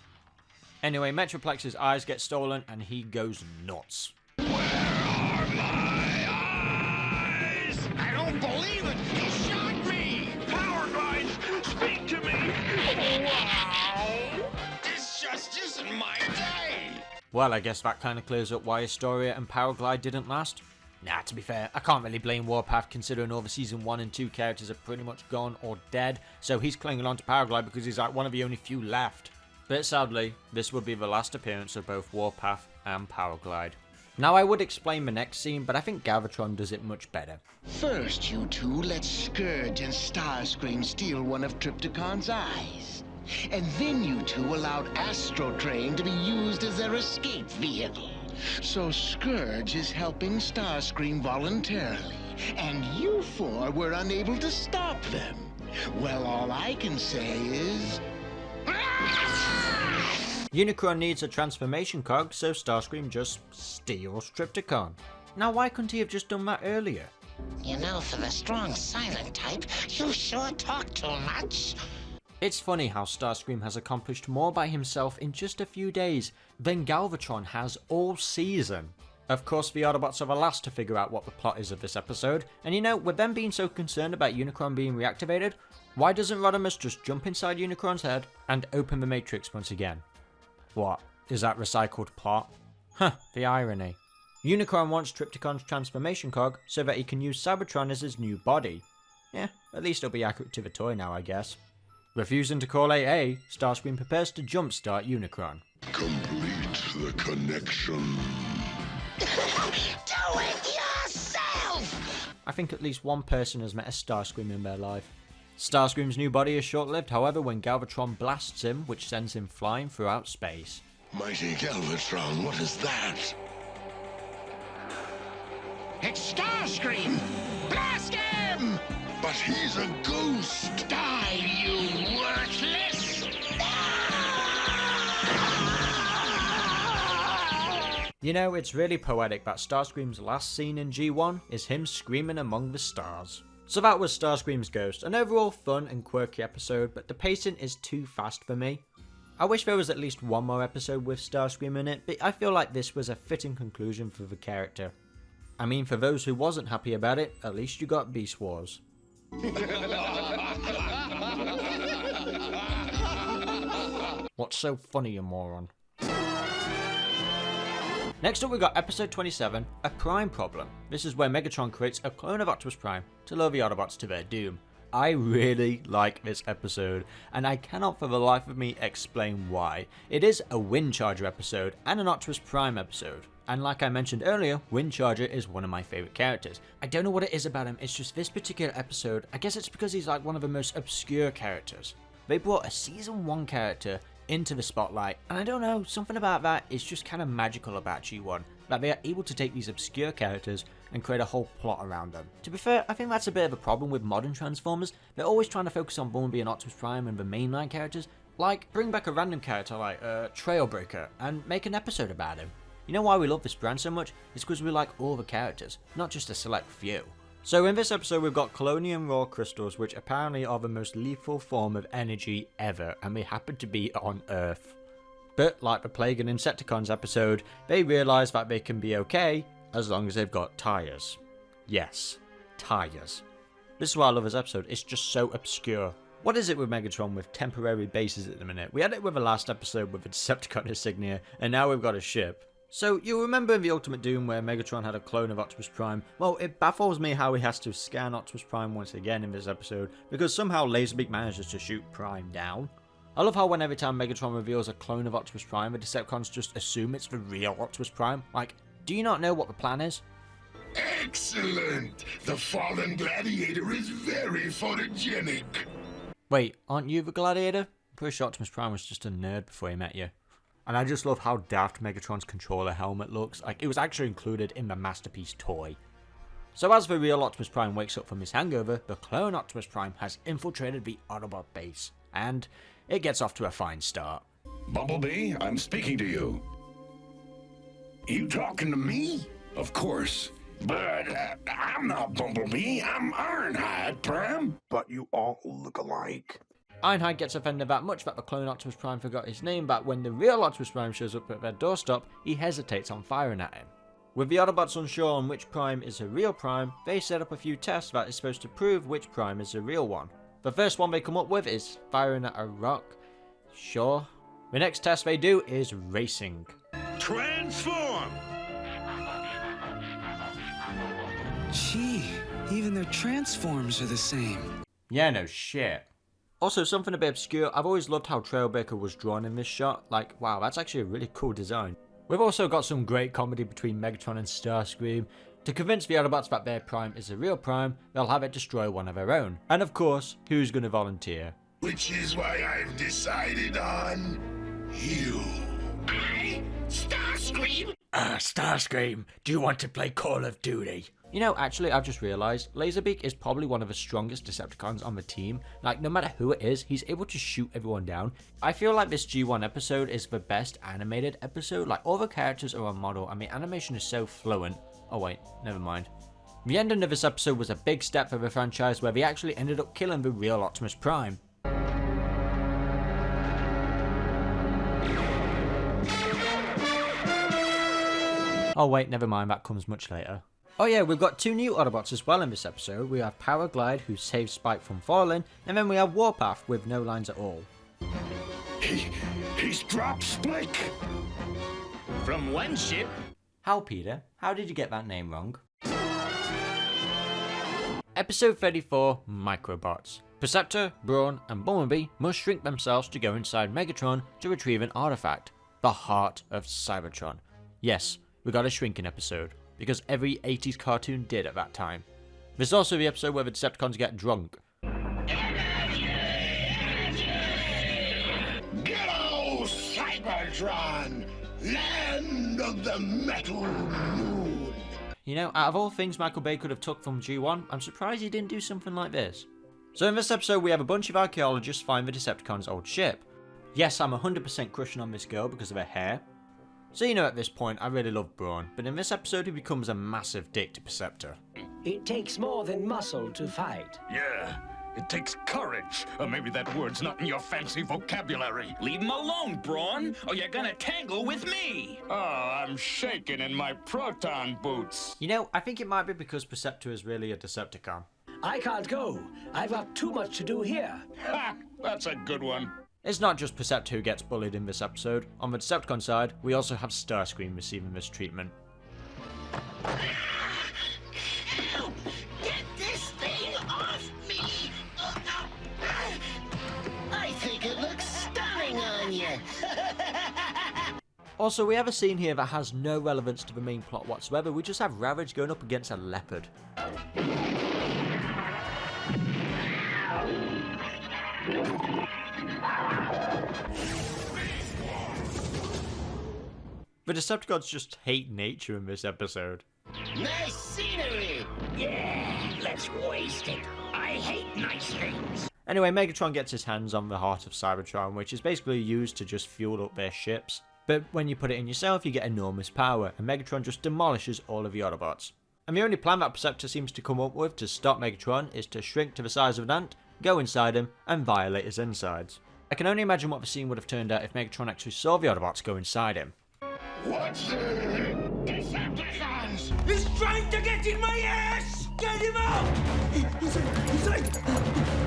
Anyway, Metroplex's eyes get stolen and he goes nuts. Where are my eyes? I don't believe it! He shot me! Power glides! Speak to me! Wow! This just isn't my day! Well, I guess that kind of clears up why Astoria and Powerglide didn't last. Nah, to be fair, I can't really blame Warpath considering all the Season 1 and 2 characters are pretty much gone or dead, so he's clinging on to Powerglide because he's like one of the only few left. But sadly, this would be the last appearance of both Warpath and Powerglide. Now I would explain the next scene, but I think Galvatron does it much better. First, you two let Scourge and Starscream steal one of Trypticon's eyes. And then you two allowed Astrotrain to be used as their escape vehicle. So Scourge is helping Starscream voluntarily, and you four were unable to stop them. Well, all I can say is... Unicron needs a transformation cog, so Starscream just steals Trypticon. Now why couldn't he have just done that earlier? You know, for the strong silent type, you sure talk too much. It's funny how Starscream has accomplished more by himself in just a few days than Galvatron has all season. Of course, the Autobots are the last to figure out what the plot is of this episode, and you know, with them being so concerned about Unicron being reactivated, why doesn't Rodimus just jump inside Unicron's head and open the Matrix once again? What, is that recycled plot? Huh, the irony. Unicron wants Trypticon's transformation cog so that he can use Cybertron as his new body. Yeah, at least it'll be accurate to the toy now, I guess. Refusing to call AA, Starscream prepares to jumpstart Unicron. Complete the connection. Do it yourself! I think at least one person has met a Starscream in their life. Starscream's new body is short-lived, however, when Galvatron blasts him, which sends him flying throughout space. Mighty Galvatron, what is that? It's Starscream! Blast him! But he's a ghost! Die, you worthless! You know, it's really poetic that Starscream's last scene in G1 is him screaming among the stars. So that was Starscream's Ghost, an overall fun and quirky episode, but the pacing is too fast for me. I wish there was at least one more episode with Starscream in it, but I feel like this was a fitting conclusion for the character. I mean, for those who wasn't happy about it, at least you got Beast Wars. What's so funny, you moron? Next up we got episode 27, A Prime Problem. This is where Megatron creates a clone of Optimus Prime to lure the Autobots to their doom. I really like this episode, and I cannot for the life of me explain why. It is a Windcharger episode and an Optimus Prime episode. And like I mentioned earlier, Windcharger is one of my favourite characters. I don't know what it is about him, it's just this particular episode, I guess it's because he's like one of the most obscure characters. They brought a Season 1 character into the spotlight, and I don't know, something about that is just kind of magical about G1, that they are able to take these obscure characters and create a whole plot around them. To be fair, I think that's a bit of a problem with modern Transformers. They're always trying to focus on Bumblebee and Optimus Prime and the mainline characters, like bring back a random character like Trailbreaker and make an episode about him. You know why we love this brand so much? It's because we like all the characters, not just a select few. So in this episode we've got Colonium Raw Crystals, which apparently are the most lethal form of energy ever, and they happen to be on Earth. But like the Plague and Insecticons episode, they realise that they can be okay as long as they've got tyres. Yes, tyres. This is why I love this episode, it's just so obscure. What is it with Megatron with temporary bases at the minute? We had it with the last episode with the Decepticon insignia, and now we've got a ship. So, you remember in the Ultimate Doom where Megatron had a clone of Optimus Prime? Well, it baffles me how he has to scan Optimus Prime once again in this episode, because somehow Laserbeak manages to shoot Prime down. I love how when every time Megatron reveals a clone of Optimus Prime, the Decepticons just assume it's the real Optimus Prime. Like, do you not know what the plan is? Excellent! The fallen gladiator is very photogenic. Wait, aren't you the gladiator? I'm pretty sure Optimus Prime was just a nerd before he met you. And I just love how daft Megatron's controller helmet looks. Like, it was actually included in the Masterpiece toy. So as the real Optimus Prime wakes up from his hangover, the clone Optimus Prime has infiltrated the Autobot base. And it gets off to a fine start. Bumblebee, I'm speaking to you. You talking to me? Of course. But I'm not Bumblebee, I'm Ironhide, Prime. But you all look alike. Ironhide gets offended that much that the clone Optimus Prime forgot his name, but when the real Optimus Prime shows up at their doorstep, he hesitates on firing at him. With the Autobots unsure on which Prime is a real Prime, they set up a few tests that is supposed to prove which Prime is a real one. The first one they come up with is firing at a rock. Sure. The next test they do is racing. Transform! Gee, even their transforms are the same. Yeah, no shit. Also, something a bit obscure, I've always loved how Trailbreaker was drawn in this shot. Like, wow, that's actually a really cool design. We've also got some great comedy between Megatron and Starscream. To convince the Autobots that their Prime is a real Prime, they'll have it destroy one of their own. And of course, who's going to volunteer? Which is why I've decided on you. Starscream? Starscream, do you want to play Call of Duty? You know, actually, I've just realised, Laserbeak is probably one of the strongest Decepticons on the team. Like, no matter who it is, he's able to shoot everyone down. I feel like this G1 episode is the best animated episode. Like, all the characters are on model, and the animation is so fluent. Oh wait, never mind. The ending of this episode was a big step for the franchise where they actually ended up killing the real Optimus Prime. Oh wait, never mind, that comes much later. Oh yeah, we've got two new Autobots as well in this episode. We have Powerglide, who saves Spike from falling, and then we have Warpath with no lines at all. He's dropped Spike! From one ship? How, Peter? How did you get that name wrong? Episode 34, Microbots. Perceptor, Brawn, and Bumblebee must shrink themselves to go inside Megatron to retrieve an artifact. The heart of Cybertron. Yes, we got a shrinking episode, because every 80s cartoon did at that time. There's also the episode where the Decepticons get drunk. Go, Cybertron! Land of the Metal Moon! You know, out of all things Michael Bay could have took from G1, I'm surprised he didn't do something like this. So in this episode we have a bunch of archaeologists find the Decepticons' old ship. Yes, I'm 100% crushing on this girl because of her hair. So you know, at this point I really love Brawn, but in this episode he becomes a massive dick to Perceptor. It takes more than muscle to fight. Yeah, it takes courage. Or maybe that word's not in your fancy vocabulary. Leave him alone, Brawn, or you're gonna tangle with me. Oh, I'm shaking in my proton boots. You know, I think it might be because Perceptor is really a Decepticon. I can't go. I've got too much to do here. Ha! That's a good one. It's not just Perceptor who gets bullied in this episode. On the Decepticon side, we also have Starscream receiving this treatment. Help! Get this thing off me! I think it looks stunning on you. Also, we have a scene here that has no relevance to the main plot whatsoever. We just have Ravage going up against a leopard. The Decepticons just hate nature in this episode. Nice scenery! Yeah, let's waste it. I hate nice things. Anyway, Megatron gets his hands on the heart of Cybertron, which is basically used to just fuel up their ships. But when you put it in yourself, you get enormous power, and Megatron just demolishes all of the Autobots. And the only plan that Perceptor seems to come up with to stop Megatron is to shrink to the size of an ant, go inside him, and violate his insides. I can only imagine what the scene would have turned out if Megatron actually saw the Autobots go inside him. What's Decepticons? He's trying to get in my ass! Get him out! He's like...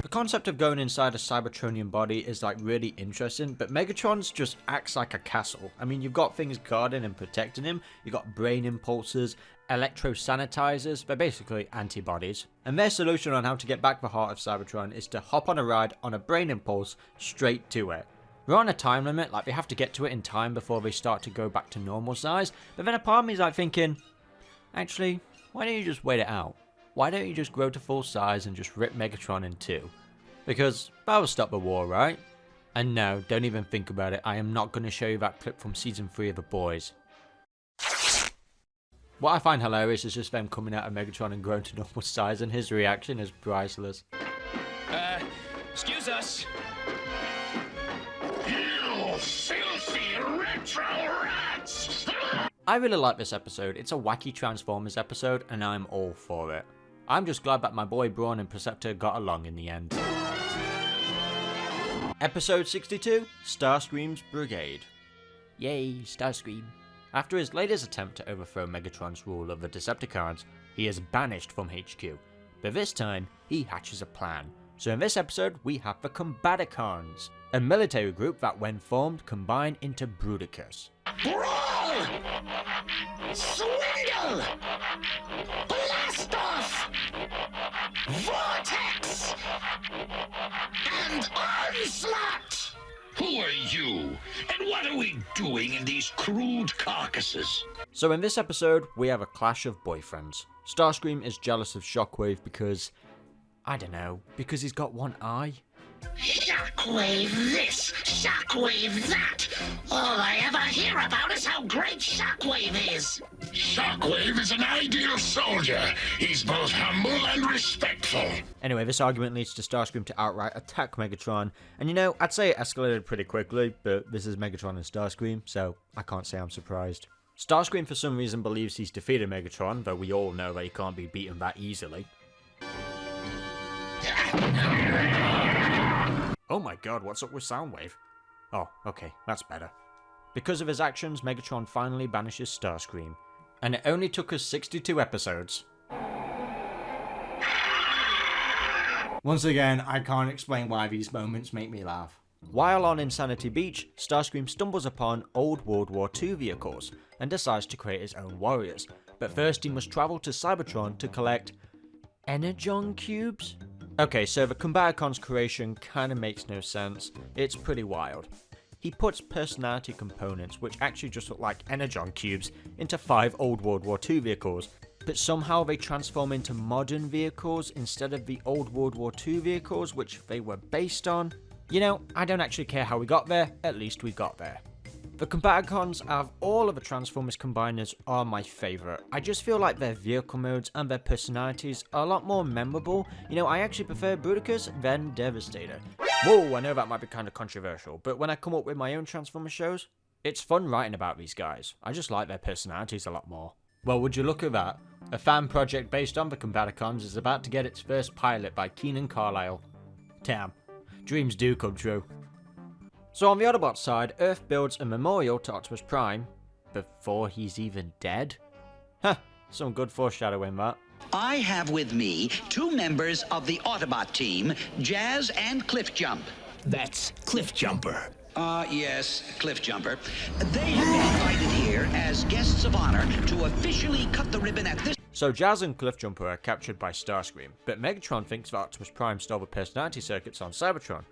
The concept of going inside a Cybertronian body is like really interesting, but Megatron's just acts like a castle. I mean, you've got things guarding and protecting him, you've got brain impulsors, electro-sanitizers, they're basically antibodies. And their solution on how to get back the heart of Cybertron is to hop on a ride on a brain impulse straight to it. We're on a time limit, like they have to get to it in time before they start to go back to normal size, but then a part of me is like thinking, actually, why don't you just wait it out? Why don't you just grow to full size and just rip Megatron in two? Because that will stop the war, right? And no, don't even think about it, I am not going to show you that clip from season 3 of The Boys. What I find hilarious is just them coming out of Megatron and growing to normal size, and his reaction is priceless. Excuse us. You filthy retro rats! I really like this episode. It's a wacky Transformers episode, and I'm all for it. I'm just glad that my boy Brawn and Perceptor got along in the end. Episode 62, Starscream's Brigade. Yay, Starscream. After his latest attempt to overthrow Megatron's rule of the Decepticons, he is banished from HQ. But this time, he hatches a plan. So in this episode, we have the Combaticons, a military group that when formed combine into Bruticus. Brawl! Swindle! Blast off! Vortex! And onslaught! Who are you? And what are we doing in these crude carcasses? So in this episode, we have a clash of boyfriends. Starscream is jealous of Shockwave because, I don't know, because he's got one eye. Shockwave this, Shockwave that. All I ever hear about is how great Shockwave is. Shockwave is an ideal soldier. He's both humble and respectful. Anyway, this argument leads to Starscream to outright attack Megatron. And you know, I'd say it escalated pretty quickly, but this is Megatron and Starscream, so I can't say I'm surprised. Starscream for some reason believes he's defeated Megatron, though we all know that he can't be beaten that easily. Oh my god, what's up with Soundwave? Oh, okay, that's better. Because of his actions, Megatron finally banishes Starscream. And it only took us 62 episodes. Once again, I can't explain why these moments make me laugh. While on Insanity Beach, Starscream stumbles upon old World War II vehicles and decides to create his own warriors. But first he must travel to Cybertron to collect Energon cubes? Okay, so the Combaticons creation kinda makes no sense. It's pretty wild. He puts personality components, which actually just look like Energon cubes, into 5 old World War II vehicles, but somehow they transform into modern vehicles instead of the old World War II vehicles which they were based on. You know, I don't actually care how we got there, at least we got there. The Combaticons out of all of the Transformers combiners are my favourite. I just feel like their vehicle modes and their personalities are a lot more memorable. You know, I actually prefer Bruticus than Devastator. Whoa, I know that might be kind of controversial, but when I come up with my own Transformers shows, it's fun writing about these guys. I just like their personalities a lot more. Well, would you look at that? A fan project based on the Combaticons is about to get its first pilot by Keenan Carlisle. Damn, dreams do come true. So on the Autobots side, Earth builds a memorial to Optimus Prime before he's even dead? Huh, some good foreshadowing that. I have with me 2 members of the Autobot team, Jazz and Cliff Jump. That's Cliff Jumper. Yes, Cliff Jumper. They have been invited here as guests of honor to officially cut the ribbon at this. So Jazz and Cliff Jumper are captured by Starscream, but Megatron thinks that Optimus Prime stole the personality circuits on Cybertron.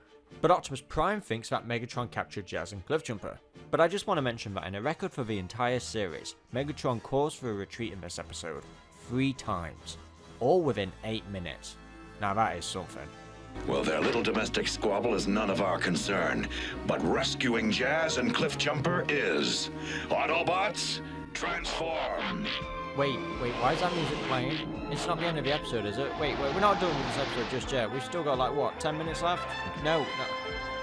But Optimus Prime thinks that Megatron captured Jazz and Cliffjumper. But I just want to mention that in a record for the entire series, Megatron calls for a retreat in this episode 3 times, all within 8 minutes. Now that is something. Well, their little domestic squabble is none of our concern, but rescuing Jazz and Cliffjumper is. Autobots, transform! Wait, why is that music playing? It's not the end of the episode, is it? Wait, we're not done with this episode just yet. We've still got, like, what, 10 minutes left? No.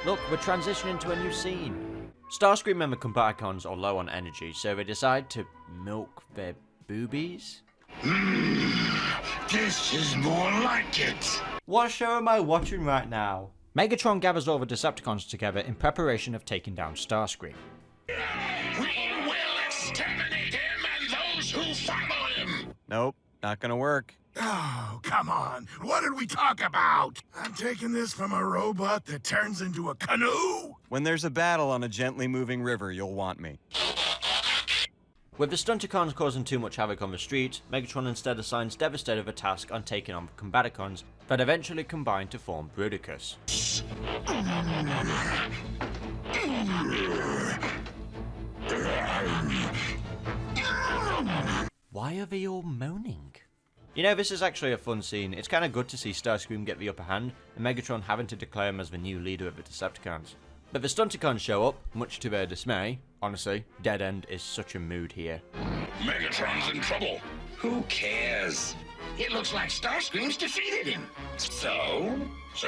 Look, we're transitioning to a new scene. Starscream and the Combaticons are low on energy, so they decide to milk their boobies? This is more like it. What show am I watching right now? Megatron gathers all the Decepticons together in preparation of taking down Starscream. We will exterminate him and those who follow him. Nope, not gonna work. Oh, come on. What did we talk about? I'm taking this from a robot that turns into a canoe? When there's a battle on a gently moving river, you'll want me. With the Stunticons causing too much havoc on the streets, Megatron instead assigns Devastator the task on taking on the Combaticons that eventually combine to form Bruticus. Why are they all moaning? You know, this is actually a fun scene. It's kind of good to see Starscream get the upper hand, and Megatron having to declare him as the new leader of the Decepticons. But the Stunticons show up, much to their dismay. Honestly, Dead End is such a mood here. Megatron's in trouble. Who cares? It looks like Starscream's defeated him. So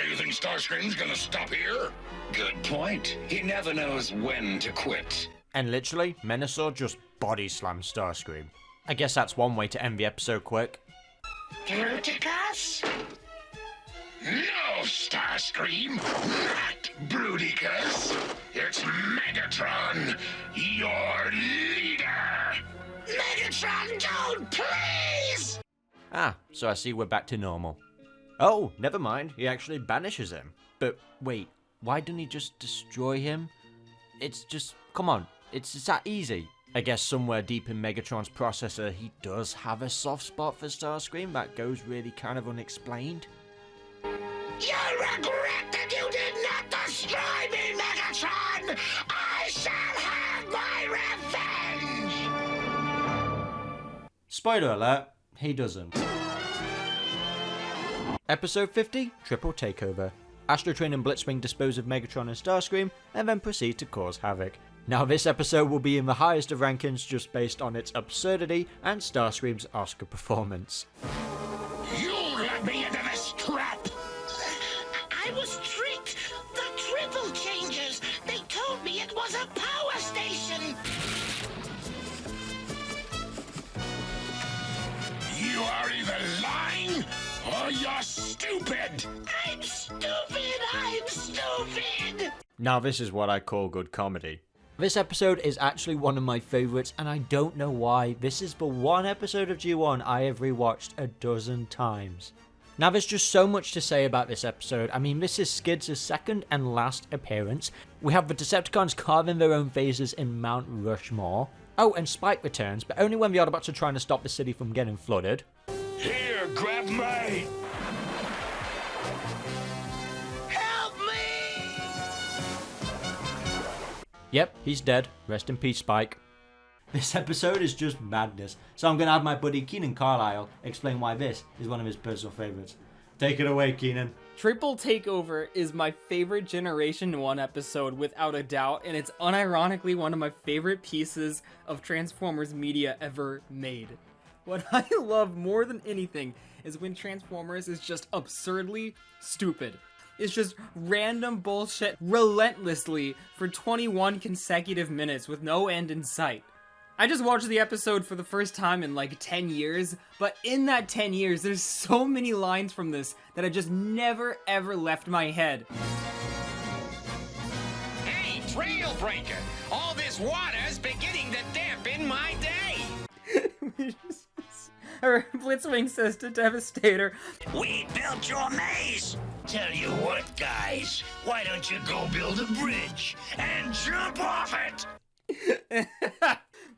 you think Starscream's gonna stop here? Good point. He never knows when to quit. And literally, Menasor just body slams Starscream. I guess that's one way to end the episode quick. Bruticus? No, Starscream, not Bruticus. It's Megatron, your leader. Megatron, don't, please! Ah, so I see we're back to normal. Oh, never mind, he actually banishes him. But wait, why didn't he just destroy him? It's just, come on, it's that easy. I guess somewhere deep in Megatron's processor, he does have a soft spot for Starscream that goes really kind of unexplained. You'll regret that you did not destroy me, Megatron! I shall have my revenge! Spoiler alert, he doesn't. Episode 50, Triple Takeover. Astro Train and Blitzwing dispose of Megatron and Starscream, and then proceed to cause havoc. Now this episode will be in the highest of rankings just based on its absurdity and Starscream's Oscar performance. You let me into this trap! I was tricked! The triple changers! They told me it was a power station! You are either lying or you're stupid! I'm stupid! I'm stupid! Now this is what I call good comedy. This episode is actually one of my favourites, and I don't know why. This is the one episode of G1 I have rewatched a dozen times. Now there's just so much to say about this episode. I mean, this is Skids' second and last appearance. We have the Decepticons carving their own faces in Mount Rushmore. Oh, and Spike returns, but only when the Autobots are trying to stop the city from getting flooded. Here, grab me! Yep, he's dead. Rest in peace, Spike. This episode is just madness, so I'm going to have my buddy Keenan Carlisle explain why this is one of his personal favourites. Take it away, Keenan. Triple Takeover is my favorite Generation 1 episode without a doubt, and it's unironically one of my favorite pieces of Transformers media ever made. What I love more than anything is when Transformers is just absurdly stupid. It's just random bullshit relentlessly for 21 consecutive minutes with no end in sight. I just watched the episode for the first time in like 10 years, but in that 10 years, there's so many lines from this that have just never ever left my head. Hey, Trailbreaker! All this water's beginning to dampen my day! Blitzwing says to Devastator, "We built your maze! Tell you what, guys, why don't you go build a bridge and jump off it?"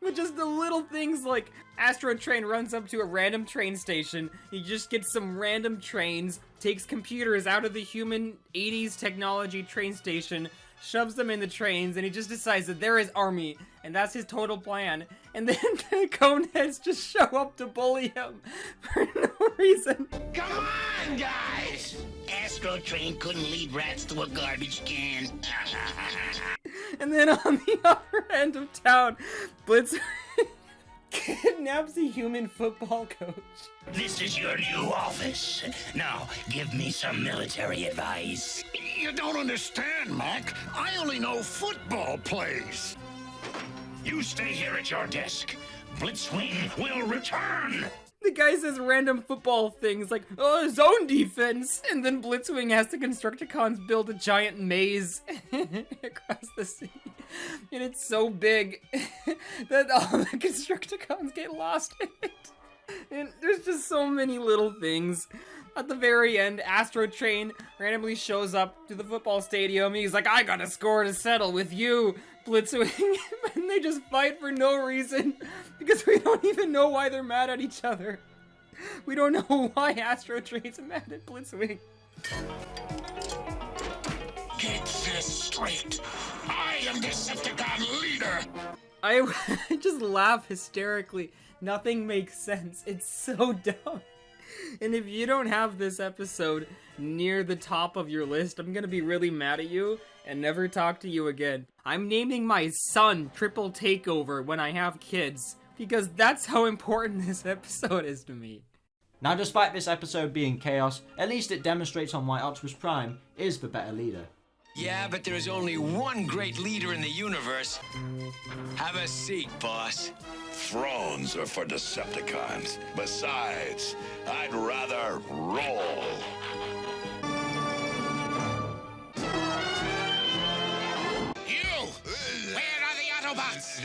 But just the little things like Astro Train runs up to a random train station, he just gets some random trains, takes computers out of the human 80s technology train station, shoves them in the trains, and he just decides that they're his army, and that's his total plan. And then the Coneheads just show up to bully him for no reason. Come on, guys! Astro Train couldn't lead rats to a garbage can. And then on the other end of town, Blitz kidnaps a human football coach. This is your new office. Now, give me some military advice. You don't understand, Mac. I only know football plays. You stay here at your desk. Blitzwing will return. The guy says random football things like, oh, zone defense, and then Blitzwing has the Constructicons build a giant maze across the sea. And it's so big that all the Constructicons get lost in it. And there's just so many little things. At the very end, Astro Train randomly shows up to the football stadium. He's like, I got a score to settle with you, Blitzwing. And they just fight for no reason because we don't even know why they're mad at each other. We don't know why Astro Train's mad at Blitzwing. Get this straight. I am Decepticon leader. I just laugh hysterically. Nothing makes sense. It's so dumb. And if you don't have this episode near the top of your list, I'm gonna be really mad at you and never talk to you again. I'm naming my son Triple Takeover when I have kids, because that's how important this episode is to me. Now, despite this episode being chaos, at least it demonstrates on why Optimus Prime is the better leader. Yeah, but there's only one great leader in the universe. Have a seat, boss. Thrones are for Decepticons. Besides, I'd rather roll. You! Where are the Autobots?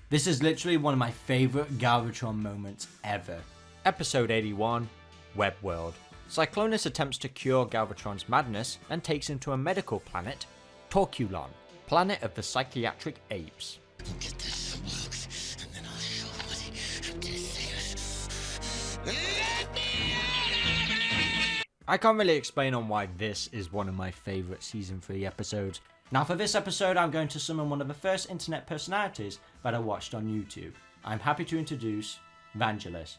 This is literally one of my favorite Galvatron moments ever. Episode 81, Web World. Cyclonus attempts to cure Galvatron's madness and takes him to a medical planet, Torculon, planet of the psychiatric apes. Get this box, and then I'll show what this is. I can't really explain on why this is one of my favourite Season 3 episodes. Now for this episode, I'm going to summon one of the first internet personalities that I watched on YouTube. I'm happy to introduce Vangelis.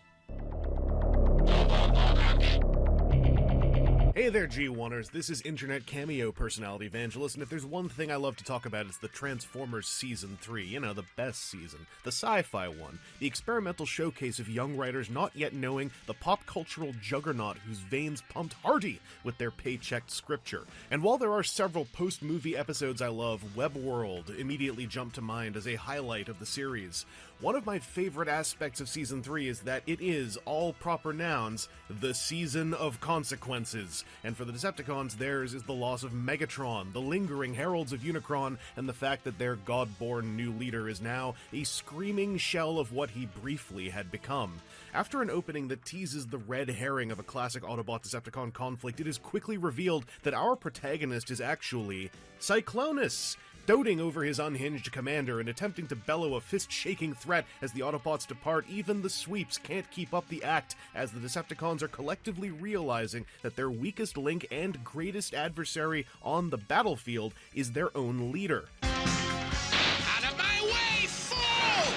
Hey there, G1ers, this is internet cameo personality Vangelis, and if there's one thing I love to talk about, it's the Transformers Season 3, you know, the best season, the sci-fi one, the experimental showcase of young writers not yet knowing the pop-cultural juggernaut whose veins pumped hearty with their paychecked scripture. And while there are several post-movie episodes I love, Web World immediately jumped to mind as a highlight of the series. One of my favorite aspects of Season 3 is that it is, all proper nouns, the season of consequences. And for the Decepticons, theirs is the loss of Megatron, the lingering heralds of Unicron, and the fact that their god-born new leader is now a screaming shell of what he briefly had become. After an opening that teases the red herring of a classic Autobot-Decepticon conflict, it is quickly revealed that our protagonist is actually Cyclonus, doting over his unhinged commander and attempting to bellow a fist-shaking threat as the Autobots depart. Even the sweeps can't keep up the act, as the Decepticons are collectively realizing that their weakest link and greatest adversary on the battlefield is their own leader. Out of my way, fool!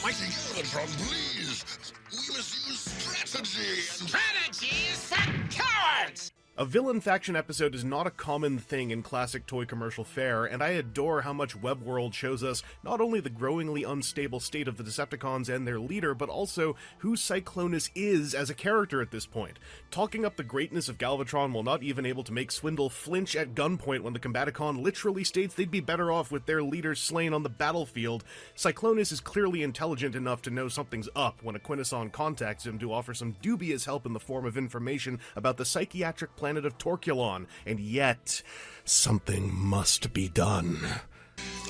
Mighty Galvatron, please! We must use strategy and... Strategy is for cowards! A villain faction episode is not a common thing in classic toy commercial fare, and I adore how much Web World shows us not only the growingly unstable state of the Decepticons and their leader, but also who Cyclonus is as a character at this point. Talking up the greatness of Galvatron while not even able to make Swindle flinch at gunpoint when the Combaticon literally states they'd be better off with their leader slain on the battlefield, Cyclonus is clearly intelligent enough to know something's up when a Quintesson contacts him to offer some dubious help in the form of information about the psychiatric planet of Torculon, and yet, something must be done.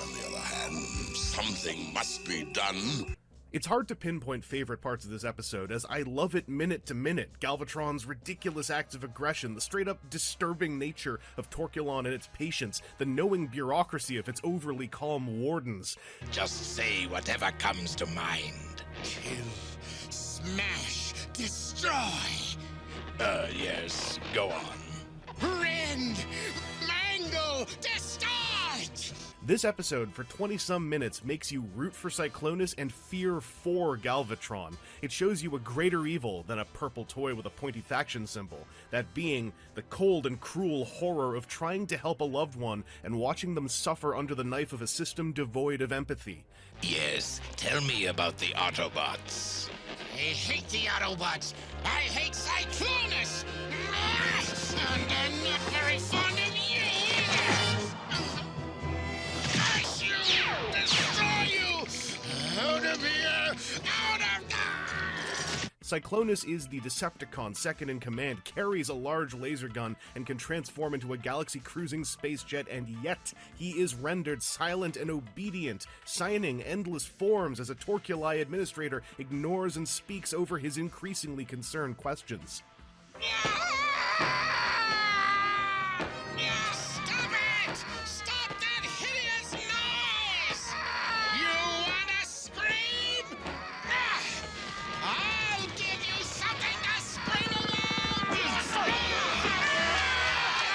On the other hand, something must be done. It's hard to pinpoint favorite parts of this episode, as I love it minute to minute. Galvatron's ridiculous acts of aggression, the straight-up disturbing nature of Torculon and its patience, the knowing bureaucracy of its overly calm wardens. Just say whatever comes to mind. Kill, smash, destroy. Yes, go on. Rend, mangle, distort! This episode, for 20-some minutes, makes you root for Cyclonus and fear for Galvatron. It shows you a greater evil than a purple toy with a pointy faction symbol, that being the cold and cruel horror of trying to help a loved one and watching them suffer under the knife of a system devoid of empathy. Yes, tell me about the Autobots. I hate the Autobots. I hate Cyclonus. And I'm not very fond of you either. Crush you! Destroy you! Cyclonus is the Decepticon second in command, carries a large laser gun, and can transform into a galaxy-cruising space jet, and yet he is rendered silent and obedient, signing endless forms as a Torculi administrator ignores and speaks over his increasingly concerned questions. Stop it! Stop that hideous noise! You wanna scream? I'll give you something to scream about!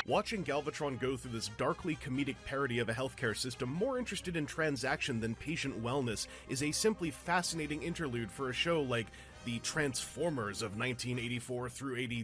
Watching Galvatron go through this darkly comedic parody of a healthcare system more interested in transaction than patient wellness is a simply fascinating interlude for a show like the Transformers of 1984 through 80,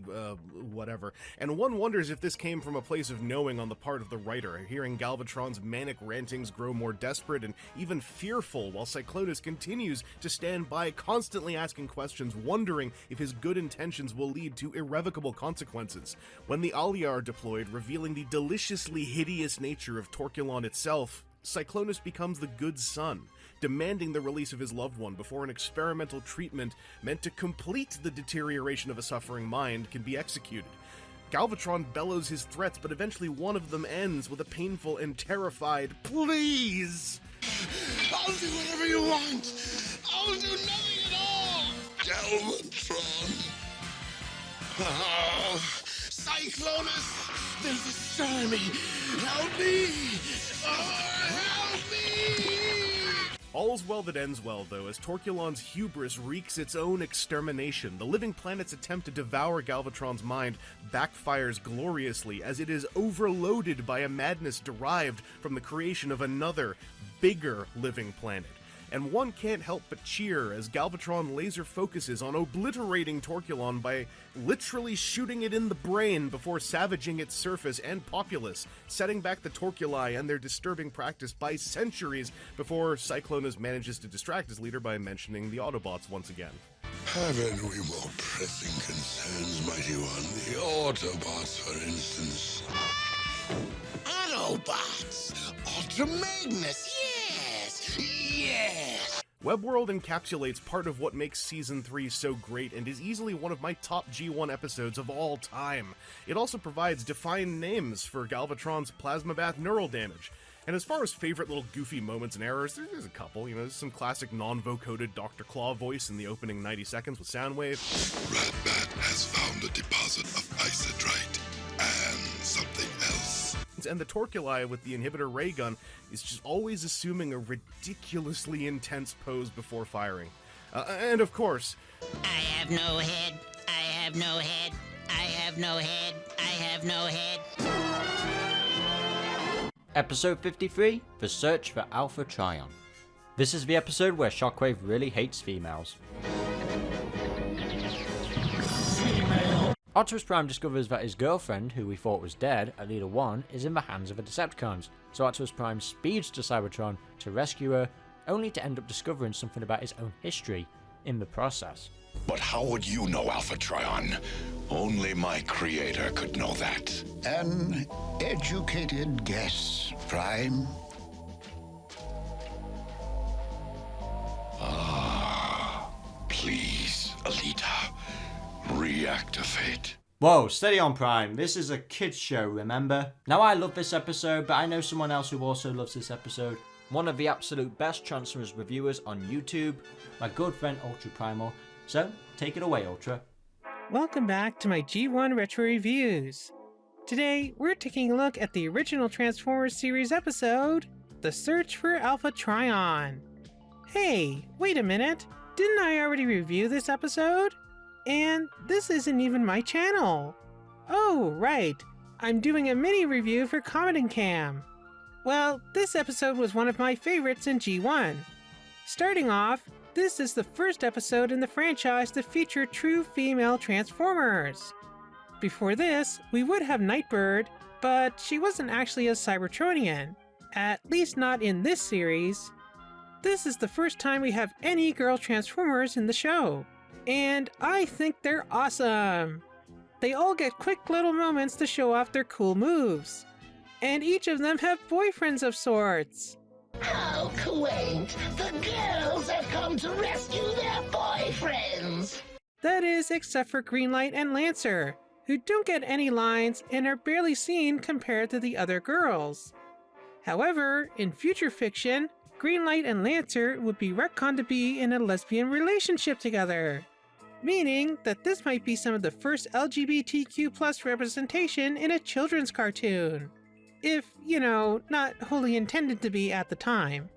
whatever. And one wonders if this came from a place of knowing on the part of the writer, hearing Galvatron's manic rantings grow more desperate and even fearful, while Cyclonus continues to stand by, constantly asking questions, wondering if his good intentions will lead to irrevocable consequences. When the Alia are deployed, revealing the deliciously hideous nature of Torculon itself, Cyclonus becomes the good son, demanding the release of his loved one before an experimental treatment meant to complete the deterioration of a suffering mind can be executed. Galvatron bellows his threats, but eventually one of them ends with a painful and terrified, "Please! I'll do whatever you want! I'll do nothing at all! Galvatron! Oh, Cyclonus! There's a Starmie! Help me! Oh, help me! All's well that ends well, though, as Torculon's hubris wreaks its own extermination. The living planet's attempt to devour Galvatron's mind backfires gloriously, as it is overloaded by a madness derived from the creation of another, bigger living planet. And one can't help but cheer as Galvatron laser focuses on obliterating Torculon by literally shooting it in the brain before savaging its surface and populace, setting back the Torculi and their disturbing practice by centuries before Cyclonus manages to distract his leader by mentioning the Autobots once again. Haven't we more pressing concerns, Mighty One? The Autobots, for instance. Autobots! Ultra Magnus, yes! Yes! Webworld encapsulates part of what makes Season 3 so great and is easily one of my top G1 episodes of all time. It also provides defined names for Galvatron's plasma bath neural damage. And as far as favorite little goofy moments and errors, there's a couple. There's some classic non-vocoded Dr. Claw voice in the opening 90 seconds with Soundwave. Ratbat has found a deposit of isotrite and something else. And the Torculi with the inhibitor ray gun is just always assuming a ridiculously intense pose before firing. And of course... I have no head, I have no head, I have no head, I have no head. Episode 53, The Search for Alpha Trion. This is the episode where Shockwave really hates females. Optimus Prime discovers that his girlfriend, who we thought was dead at Leader 1, is in the hands of the Decepticons, so Optimus Prime speeds to Cybertron to rescue her, only to end up discovering something about his own history in the process. But how would you know, Alpha Trion? Only my creator could know that. An educated guess, Prime. Please, Alita. Reactivate. Whoa, steady on Prime. This is a kids show, remember? Now I love this episode, but I know someone else who also loves this episode. One of the absolute best Transformers reviewers on YouTube, my good friend Ultra Primal. So, take it away, Ultra. Welcome back to my G1 Retro Reviews. Today, we're taking a look at the original Transformers series episode, The Search for Alpha Trion. Hey, wait a minute. Didn't I already review this episode? And this isn't even my channel. Oh, right. I'm doing a mini review for Comodin Cam. Well, this episode was one of my favorites in G1. Starting off, this is the first episode in the franchise to feature true female Transformers. Before this, we would have Nightbird, but she wasn't actually a Cybertronian, at least not in this series. This is the first time we have any girl Transformers in the show. And I think they're awesome! They all get quick little moments to show off their cool moves. And each of them have boyfriends of sorts. How quaint! The girls have come to rescue their boyfriends! That is, except for Greenlight and Lancer, who don't get any lines and are barely seen compared to the other girls. However, in future fiction, Greenlight and Lancer would be retconned to be in a lesbian relationship together, meaning that this might be some of the first LGBTQ+ representation in a children's cartoon. If, not wholly intended to be at the time.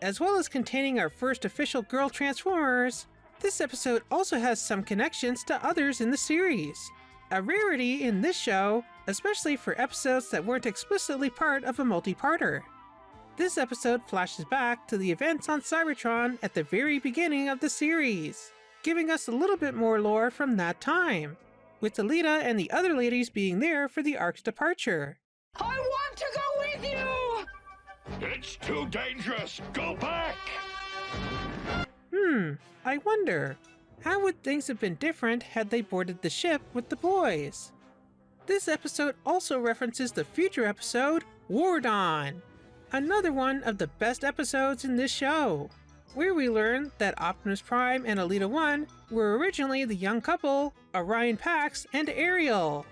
As well as containing our first official girl Transformers, this episode also has some connections to others in the series. A rarity in this show, especially for episodes that weren't explicitly part of a multi-parter. This episode flashes back to the events on Cybertron at the very beginning of the series, giving us a little bit more lore from that time, with Alita and the other ladies being there for the Ark's departure. I want to go with you! It's too dangerous! Go back! I wonder, how would things have been different had they boarded the ship with the boys? This episode also references the future episode, War Dawn, another one of the best episodes in this show, where we learn that Optimus Prime and Alita 1 were originally the young couple, Orion Pax and Ariel.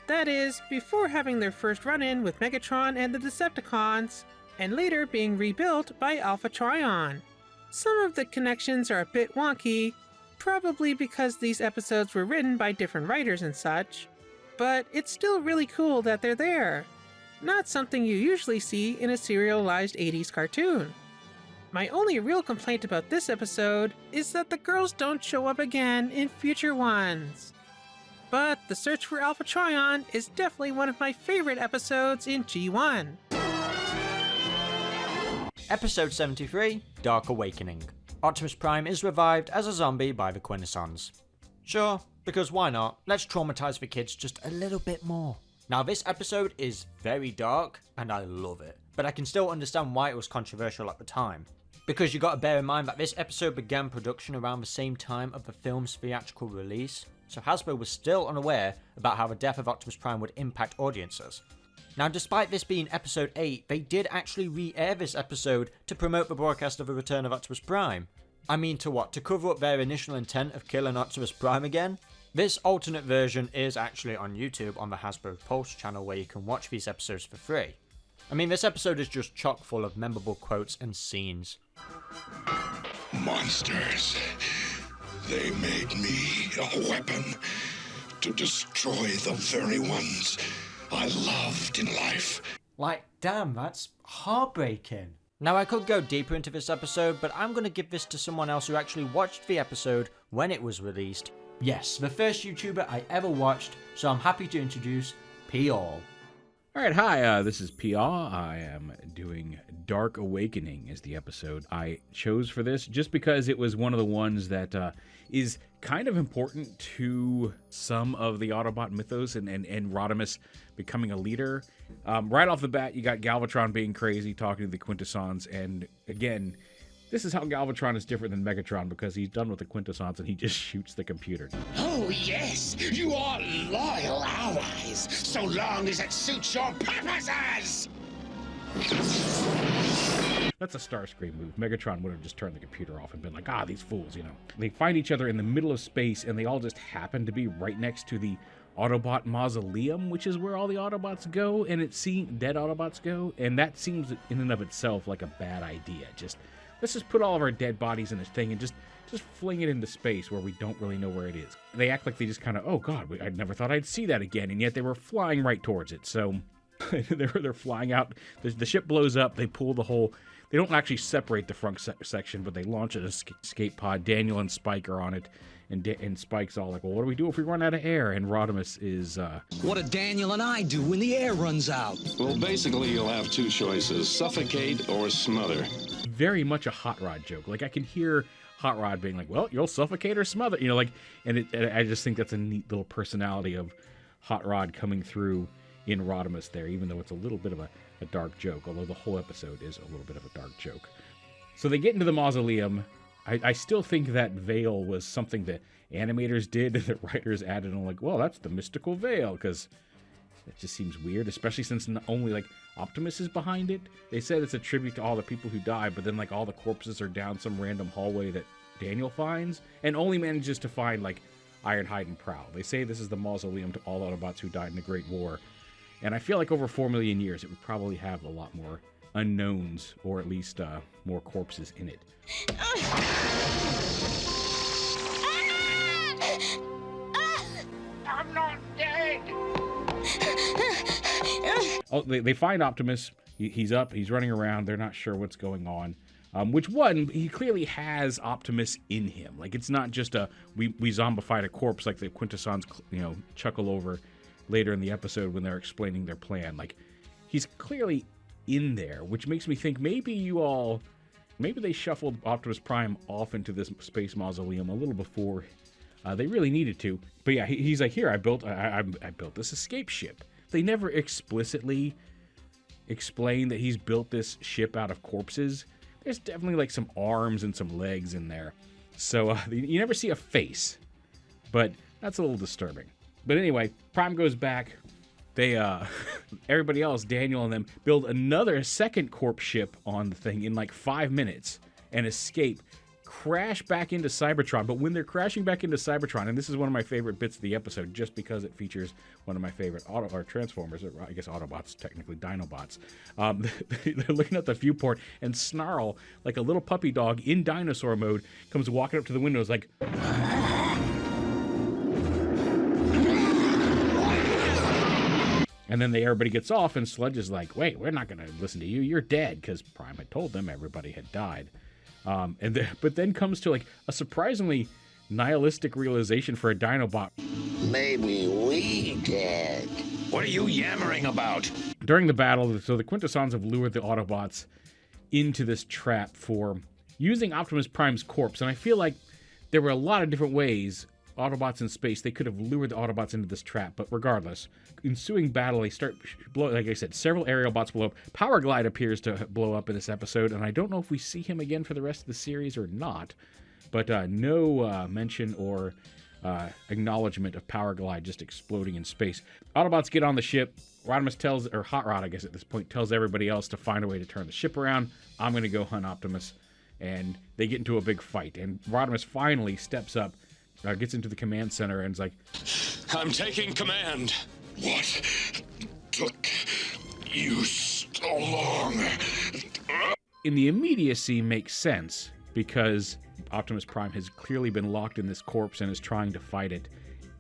That is, before having their first run-in with Megatron and the Decepticons, and later being rebuilt by Alpha Trion. Some of the connections are a bit wonky, probably because these episodes were written by different writers and such, but it's still really cool that they're there. Not something you usually see in a serialized 80s cartoon. My only real complaint about this episode is that the girls don't show up again in future ones. But the search for Alpha Trion is definitely one of my favorite episodes in G1. Episode 73, Dark Awakening. Optimus Prime is revived as a zombie by the Quintessons. Sure, because why not? Let's traumatize the kids just a little bit more. Now this episode is very dark, and I love it, but I can still understand why it was controversial at the time. Because you gotta bear in mind that this episode began production around the same time of the film's theatrical release, so Hasbro was still unaware about how the death of Optimus Prime would impact audiences. Now, despite this being episode 8, they did actually re-air this episode to promote the broadcast of the return of Optimus Prime. I mean, to what? To cover up their initial intent of killing Optimus Prime again? This alternate version is actually on YouTube on the Hasbro Pulse channel, where you can watch these episodes for free. I mean, this episode is just chock full of memorable quotes and scenes. Monsters. They made me a weapon to destroy the very ones I loved in life. Like, damn, that's heartbreaking. Now, I could go deeper into this episode, but I'm going to give this to someone else who actually watched the episode when it was released. Yes, the first YouTuber I ever watched, so I'm happy to introduce P-All. Alright, hi, this is P-All. I am doing Dark Awakening as the episode I chose for this, just because it was one of the ones that is kind of important to some of the Autobot mythos and Rodimus becoming a leader. Right off the bat, you got Galvatron being crazy, talking to the Quintessons, and again, this is how Galvatron is different than Megatron, because he's done with the Quintessons and he just shoots the computer. Oh, yes, you are loyal allies, so long as it suits your purposes! That's a Starscream move. Megatron would have just turned the computer off and been like, these fools, They find each other in the middle of space, and they all just happen to be right next to the Autobot Mausoleum, which is where all the Autobots go, and dead Autobots go, and that seems in and of itself like a bad idea. Let's just put all of our dead bodies in this thing and just fling it into space where we don't really know where it is. They act like they just kind of, oh god, I never thought I'd see that again, and yet they were flying right towards it. So they're flying out. The ship blows up. They pull the whole. They don't actually separate the front section, but they launch an escape pod. Daniel and Spike are on it, and Spike's all like, well, what do we do if we run out of air? And Rodimus is, What do Daniel and I do when the air runs out? Well, basically, you'll have two choices, suffocate or smother. Very much a Hot Rod joke. Like, I can hear Hot Rod being like, well, you'll suffocate or smother. And I just think that's a neat little personality of Hot Rod coming through in Rodimus there, even though it's a little bit of a dark joke, although the whole episode is a little bit of a dark joke. So they get into the mausoleum. I still think that veil was something that animators did, that writers added, and I'm like, well, that's the mystical veil, because it just seems weird, especially since only, Optimus is behind it. They said it's a tribute to all the people who died, but then, all the corpses are down some random hallway that Daniel finds, and only manages to find, Ironhide and Prowl. They say this is the mausoleum to all Autobots who died in the Great War. And I feel like over 4 million years, it would probably have a lot more unknowns, or at least more corpses in it. I'm not dead! Oh, they find Optimus. He's up. He's running around. They're not sure what's going on. Which one? He clearly has Optimus in him. Like, it's not just we zombified a corpse like the Quintessons, chuckle over later in the episode when they're explaining their plan. Like, he's clearly in there, which makes me think maybe they shuffled Optimus Prime off into this space mausoleum a little before they really needed to. But yeah, he's like, here, I built this escape ship. They never explicitly explain that he's built this ship out of corpses. There's definitely like some arms and some legs in there. So you never see a face, but that's a little disturbing. But anyway, Prime goes back. They, everybody else, Daniel and them, build another second corpse ship on the thing in like 5 minutes and escape, crash back into Cybertron. But when they're crashing back into Cybertron, and this is one of my favorite bits of the episode just because it features one of my favorite Transformers, or I guess Autobots, technically Dinobots. They're looking at the viewport, and Snarl, like a little puppy dog in dinosaur mode, comes walking up to the windows like... And then everybody gets off, and Sludge is like, wait, we're not going to listen to you. You're dead, because Prime had told them everybody had died. But then comes to like a surprisingly nihilistic realization for a Dinobot. Maybe we did. What are you yammering about? During the battle, so the Quintessons have lured the Autobots into this trap for using Optimus Prime's corpse. And I feel like there were a lot of different ways Autobots in space, they could have lured the Autobots into this trap, but regardless, ensuing battle, they start blow. Like I said, several aerial bots blow up. Power Glide appears to blow up in this episode, and I don't know if we see him again for the rest of the series or not, but no mention or acknowledgement of Power Glide just exploding in space. Autobots get on the ship. Rodimus tells, or Hot Rod, I guess at this point, tells everybody else to find a way to turn the ship around. I'm going to go hunt Optimus, and they get into a big fight, and Rodimus finally steps up, gets into the command center, and is like, I'm taking command. What took you so long? In the immediacy makes sense, because Optimus Prime has clearly been locked in this corpse and is trying to fight it,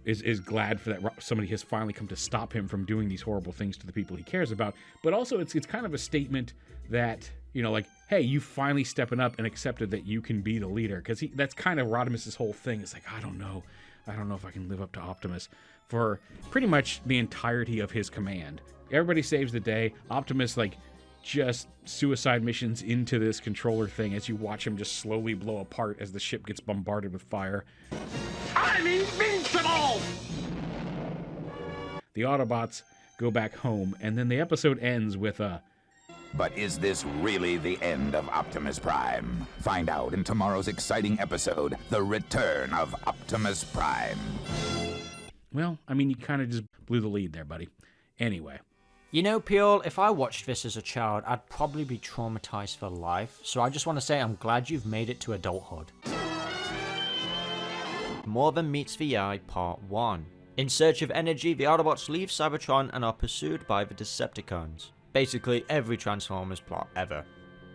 is glad for that somebody has finally come to stop him from doing these horrible things to the people he cares about. But also it's kind of a statement that, like, hey, you finally stepping up and accepted that you can be the leader. Because that's kind of Rodimus's whole thing. It's like, I don't know if I can live up to Optimus for pretty much the entirety of his command. Everybody saves the day. Optimus, just suicide missions into this controller thing as you watch him just slowly blow apart as the ship gets bombarded with fire. I'm invincible! The Autobots go back home, and then the episode ends with a... But is this really the end of Optimus Prime? Find out in tomorrow's exciting episode, The Return of Optimus Prime. Well, you kind of just blew the lead there, buddy. Anyway. Pure, if I watched this as a child, I'd probably be traumatized for life. So I just want to say I'm glad you've made it to adulthood. More Than Meets the Eye Part 1. In search of energy, the Autobots leave Cybertron and are pursued by the Decepticons. Basically, every Transformers plot ever.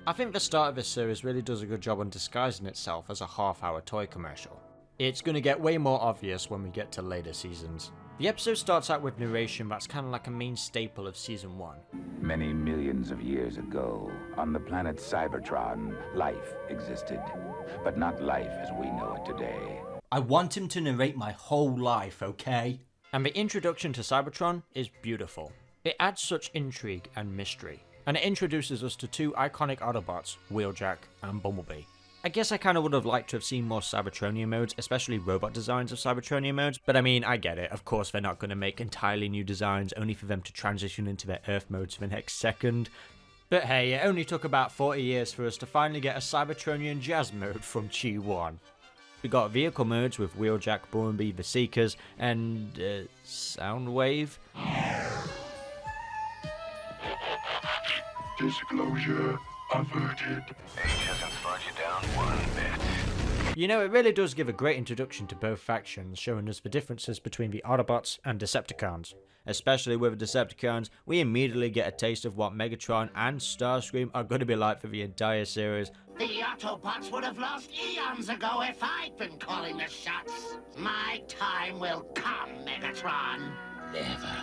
I think the start of this series really does a good job on disguising itself as a half-hour toy commercial. It's going to get way more obvious when we get to later seasons. The episode starts out with narration that's kind of like a main staple of Season 1. Many millions of years ago, on the planet Cybertron, life existed. But not life as we know it today. I want him to narrate my whole life, okay? And the introduction to Cybertron is beautiful. It adds such intrigue and mystery, and it introduces us to two iconic Autobots, Wheeljack and Bumblebee. I guess I kind of would have liked to have seen more Cybertronian modes, especially robot designs of Cybertronian modes, but I get it. Of course they're not going to make entirely new designs only for them to transition into their Earth modes for the next second. But hey, it only took about 40 years for us to finally get a Cybertronian jazz mode from Chi 1. We got vehicle modes with Wheeljack, Bumblebee, the Seekers, and Soundwave. Disclosure averted. Age hasn't slowed you down one bit. You know, it really does give a great introduction to both factions, showing us the differences between the Autobots and Decepticons. Especially with the Decepticons, we immediately get a taste of what Megatron and Starscream are going to be like for the entire series. The Autobots would have lost eons ago if I'd been calling the shots. My time will come, Megatron. Never!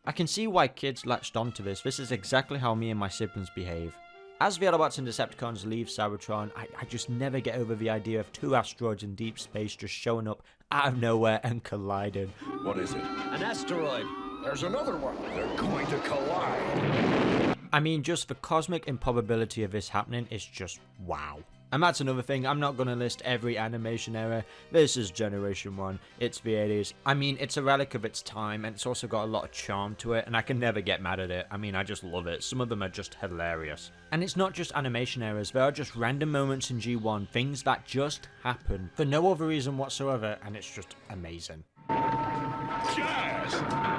I can see why kids latched onto this. This is exactly how me and my siblings behave. As the Autobots and Decepticons leave Cybertron, I just never get over the idea of two asteroids in deep space just showing up out of nowhere and colliding. What is it? An asteroid. There's another one. They're going to collide. I mean, just the cosmic improbability of this happening is just wow. And that's another thing, I'm not going to list every animation era. This is Generation 1, it's the 80s. I mean, it's a relic of its time, and it's also got a lot of charm to it, and I can never get mad at it. I mean, I just love it. Some of them are just hilarious. And it's not just animation errors, there are just random moments in G1, things that just happen for no other reason whatsoever, and it's just amazing.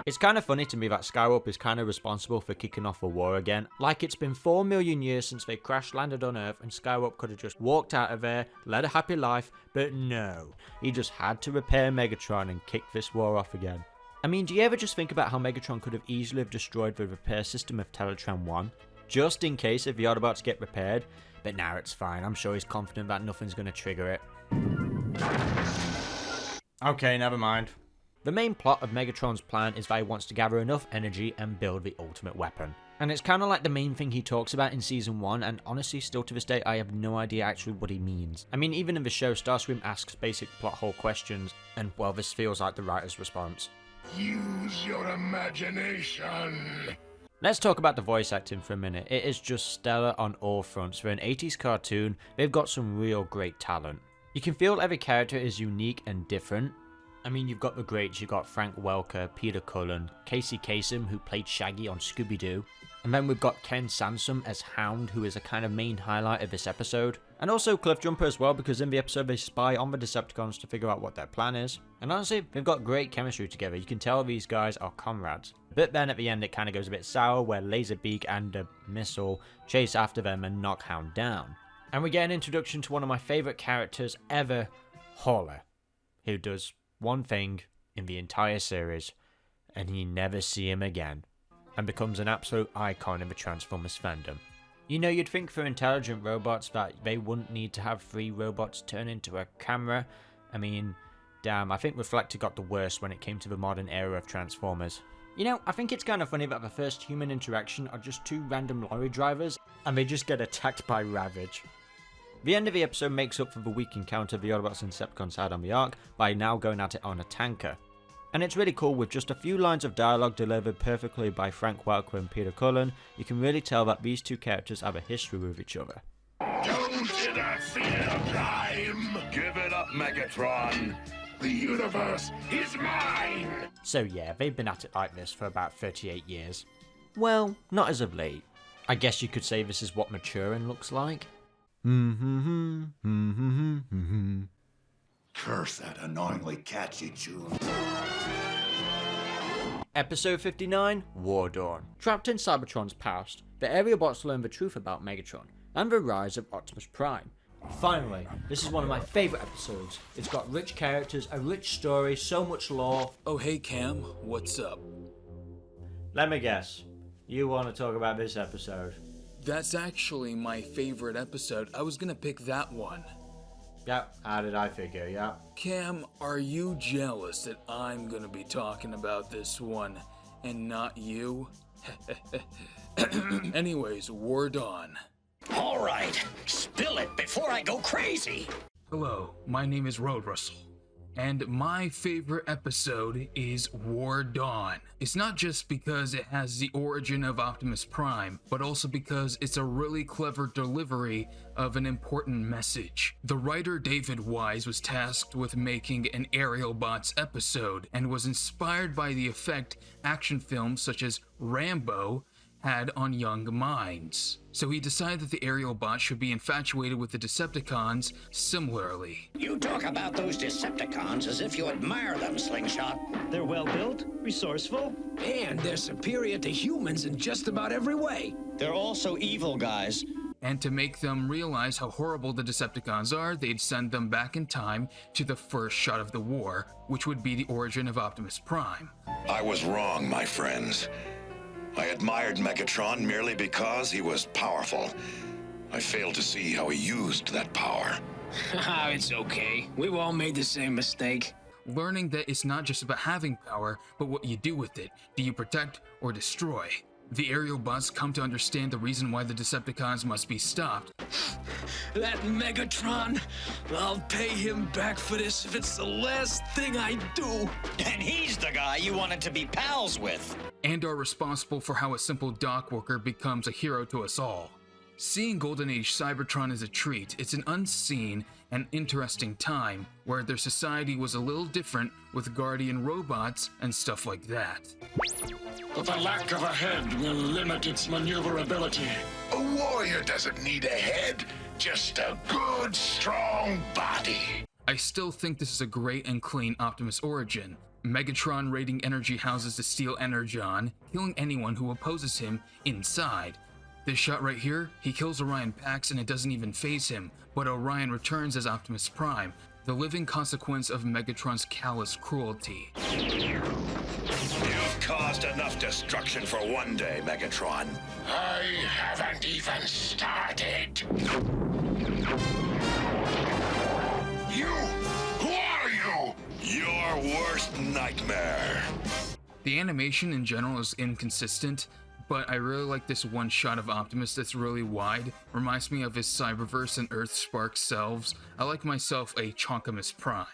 It's kind of funny to me that Skywarp is kind of responsible for kicking off a war again. Like, it's been 4 million years since they crash landed on Earth, and Skywarp could have just walked out of there, led a happy life, but no. He just had to repair Megatron and kick this war off again. I mean, do you ever just think about how Megatron could have easily have destroyed the repair system of Teletran 1? Just in case if the Autobots get repaired, but now it's fine. I'm sure he's confident that nothing's going to trigger it. Okay, never mind. The main plot of Megatron's plan is that he wants to gather enough energy and build the ultimate weapon. And it's kind of like the main thing he talks about in Season 1, and honestly, still to this day, I have no idea actually what he means. I mean, even in the show, Starscream asks basic plot hole questions, and well, this feels like the writer's response. Use your imagination. Let's talk about the voice acting for a minute. It is just stellar on all fronts. For an 80s cartoon, they've got some real great talent. You can feel every character is unique and different. I mean, you've got the greats, you've got Frank Welker, Peter Cullen, Casey Kasem, who played Shaggy on Scooby-Doo. And then we've got Ken Sansom as Hound, who is a kind of main highlight of this episode. And also Cliff Jumper as well, because in the episode they spy on the Decepticons to figure out what their plan is. And honestly, they've got great chemistry together. You can tell these guys are comrades. But then at the end it kind of goes a bit sour, where Laserbeak and a missile chase after them and knock Hound down. And we get an introduction to one of my favourite characters ever, Hauler, who does one thing in the entire series, and you never see him again, and becomes an absolute icon in the Transformers fandom. You know, you'd think for intelligent robots that they wouldn't need to have 3 robots turn into a camera. I mean, damn, I think Reflector got the worst when it came to the modern era of Transformers. You know, I think it's kind of funny that the first human interaction are just 2 random lorry drivers, and they just get attacked by Ravage. The end of the episode makes up for the weak encounter the Autobots and Decepticons had on the Ark by now going at it on a tanker. And it's really cool, with just a few lines of dialogue delivered perfectly by Frank Welker and Peter Cullen, you can really tell that these 2 characters have a history with each other. Don't interfere, Prime! Give it up, Megatron! The universe is mine! So yeah, they've been at it like this for about 38 years. Well, not as of late. I guess you could say this is what maturing looks like. Curse that annoyingly catchy tune. Episode 59, War Dawn. Trapped in Cybertron's past, the Aerobots learn the truth about Megatron and the rise of Optimus Prime. Finally, this is one of my favourite episodes. It's got rich characters, a rich story, so much lore. Oh hey Cam, what's up? Let me guess, you want to talk about this episode? That's actually my favorite episode. I was gonna pick that one. Yep, how did I figure, yep. Cam, are you jealous that I'm gonna be talking about this one and not you? Anyways, War Dawn. All right, spill it before I go crazy. Hello, my name is Road Russell, and my favorite episode is War Dawn. It's not just because it has the origin of Optimus Prime, but also because it's a really clever delivery of an important message. The writer David Wise was tasked with making an Aerobots episode, and was inspired by the effect action films such as Rambo had on young minds. So he decided that the Aerobots should be infatuated with the Decepticons similarly. You talk about those Decepticons as if you admire them, Slingshot. They're well-built, resourceful, and they're superior to humans in just about every way. They're also evil, guys. And to make them realize how horrible the Decepticons are, they'd send them back in time to the first shot of the war, which would be the origin of Optimus Prime. I was wrong, my friends. I admired Megatron merely because he was powerful. I failed to see how he used that power. It's okay. We've all made the same mistake. Learning that it's not just about having power, but what you do with it. Do you protect or destroy? The aerial bots come to understand the reason why the Decepticons must be stopped. That Megatron, I'll pay him back for this if it's the last thing I do. And he's the guy you wanted to be pals with. And are responsible for how a simple dock worker becomes a hero to us all. Seeing Golden Age Cybertron is a treat. It's an unseen and interesting time where their society was a little different with guardian robots and stuff like that. But the lack of a head will limit its maneuverability. A warrior doesn't need a head, just a good, strong body. I still think this is a great and clean Optimus origin. Megatron raiding energy houses to steal Energon, killing anyone who opposes him inside. This shot right here, he kills Orion Pax and it doesn't even faze him, but Orion returns as Optimus Prime, the living consequence of Megatron's callous cruelty. You've caused enough destruction for one day, Megatron. I haven't even started. You! Who are you? Your worst nightmare. The animation in general is inconsistent, but I really like this one shot of Optimus that's really wide. Reminds me of his Cyberverse and Earthspark selves. I like myself a Chonkamus Prime.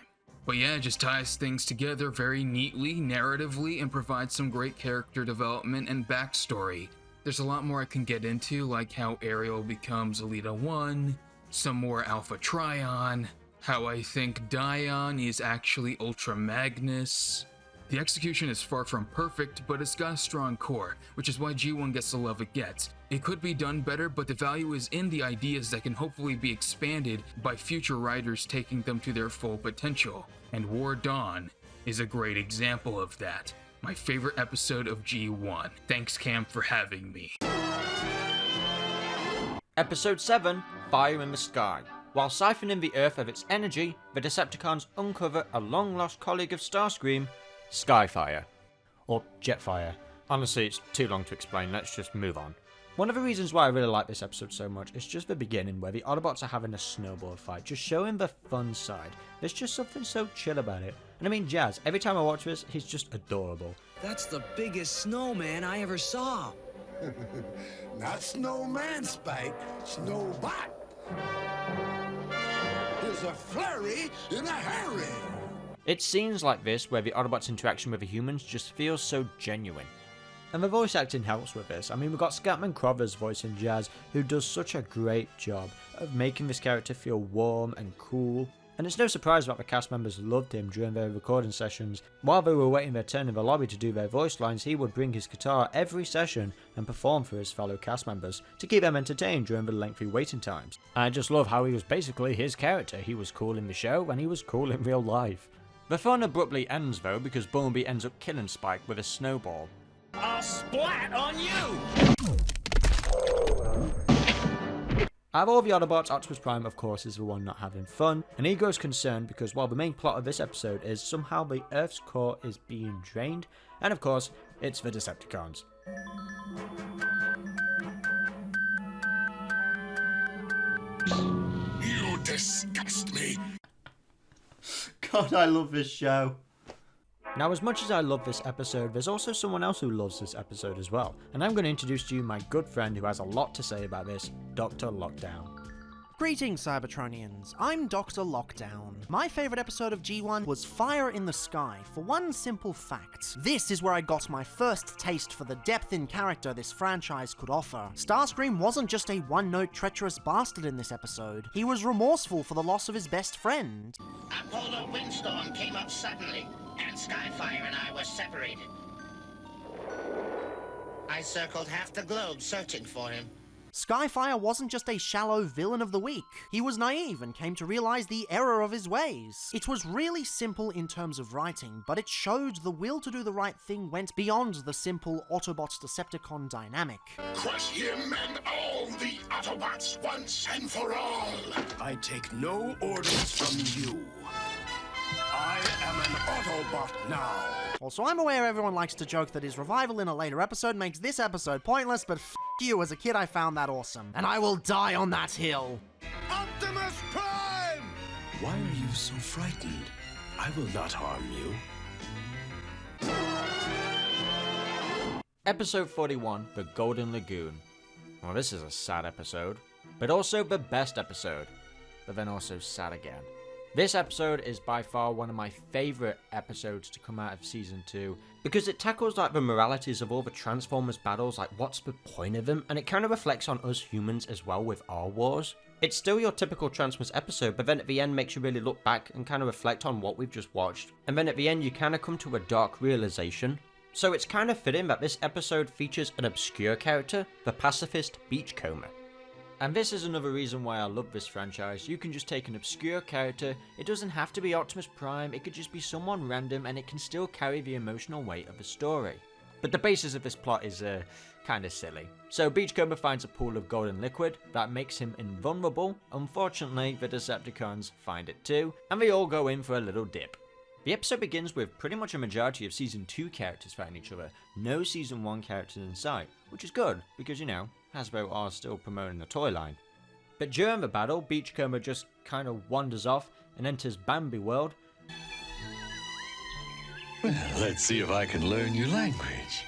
But yeah, it just ties things together very neatly, narratively, and provides some great character development and backstory. There's a lot more I can get into, like how Ariel becomes Elita 1, some more Alpha Trion, how I think Dion is actually Ultra Magnus. The execution is far from perfect, but it's got a strong core, which is why G1 gets the love it gets. It could be done better, but the value is in the ideas that can hopefully be expanded by future writers taking them to their full potential. And War Dawn is a great example of that. My favorite episode of G1. Thanks, Cam, for having me. Episode 7, Fire in the Sky. While siphoning the Earth of its energy, the Decepticons uncover a long-lost colleague of Starscream, Skyfire. Or Jetfire. Honestly, it's too long to explain, let's just move on. One of the reasons why I really like this episode so much is just the beginning where the Autobots are having a snowboard fight, just showing the fun side. There's just something so chill about it. And I mean, Jazz, every time I watch this, he's just adorable. That's the biggest snowman I ever saw. Not snowman, Spike. Snowbot. There's a flurry in a hurry. It's scenes like this where the Autobots' interaction with the humans just feels so genuine. And the voice acting helps with this. I mean, we've got Scatman Crothers voicing Jazz, who does such a great job of making this character feel warm and cool. And it's no surprise that the cast members loved him during their recording sessions. While they were waiting their turn in the lobby to do their voice lines, he would bring his guitar every session and perform for his fellow cast members to keep them entertained during the lengthy waiting times. I just love how he was basically his character. He was cool in the show and he was cool in real life. The fun abruptly ends though because Bumblebee ends up killing Spike with a snowball. I'll splat on you! Out of all the Autobots, Optimus Prime of course is the one not having fun, and he grows concerned because while the main plot of this episode is somehow the Earth's core is being drained, and of course, it's the Decepticons. You disgust me. God, I love this show. Now, as much as I love this episode, there's also someone else who loves this episode as well, and I'm going to introduce to you my good friend who has a lot to say about this, Dr. Lockdown. Greetings, Cybertronians. I'm Dr. Lockdown. My favourite episode of G1 was Fire in the Sky, for one simple fact. This is where I got my first taste for the depth in character this franchise could offer. Starscream wasn't just a one-note treacherous bastard in this episode. He was remorseful for the loss of his best friend. A polar windstorm came up suddenly, and Skyfire and I were separated. I circled half the globe searching for him. Skyfire wasn't just a shallow villain of the week. He was naive and came to realize the error of his ways. It was really simple in terms of writing, but it showed the will to do the right thing went beyond the simple Autobots-Decepticon dynamic. Crush him and all the Autobots once and for all. I take no orders from you. I am an Autobot now. Also, I'm aware everyone likes to joke that his revival in a later episode makes this episode pointless, but f*** you, as a kid I found that awesome. And I will die on that hill. Optimus Prime! Why are you so frightened? I will not harm you. Episode 41, The Golden Lagoon. Well, this is a sad episode, but also the best episode, but then also sad again. This episode is by far one of my favourite episodes to come out of Season 2, because it tackles like the moralities of all the Transformers battles, like what's the point of them, and it kind of reflects on us humans as well with our wars. It's still your typical Transformers episode, but then at the end makes you really look back and kind of reflect on what we've just watched, and then at the end you kind of come to a dark realisation. So it's kind of fitting that this episode features an obscure character, the pacifist Beachcomber. And this is another reason why I love this franchise. You can just take an obscure character, it doesn't have to be Optimus Prime, it could just be someone random and it can still carry the emotional weight of the story. But the basis of this plot is kind of silly. So Beachcomber finds a pool of golden liquid that makes him invulnerable. Unfortunately, the Decepticons find it too, and they all go in for a little dip. The episode begins with pretty much a majority of Season 2 characters fighting each other, no Season 1 characters in sight, which is good, because you know, Hasbro are still promoting the toy line. But during the battle, Beachcomber just kind of wanders off and enters Bambi World. Well, let's see if I can learn your language.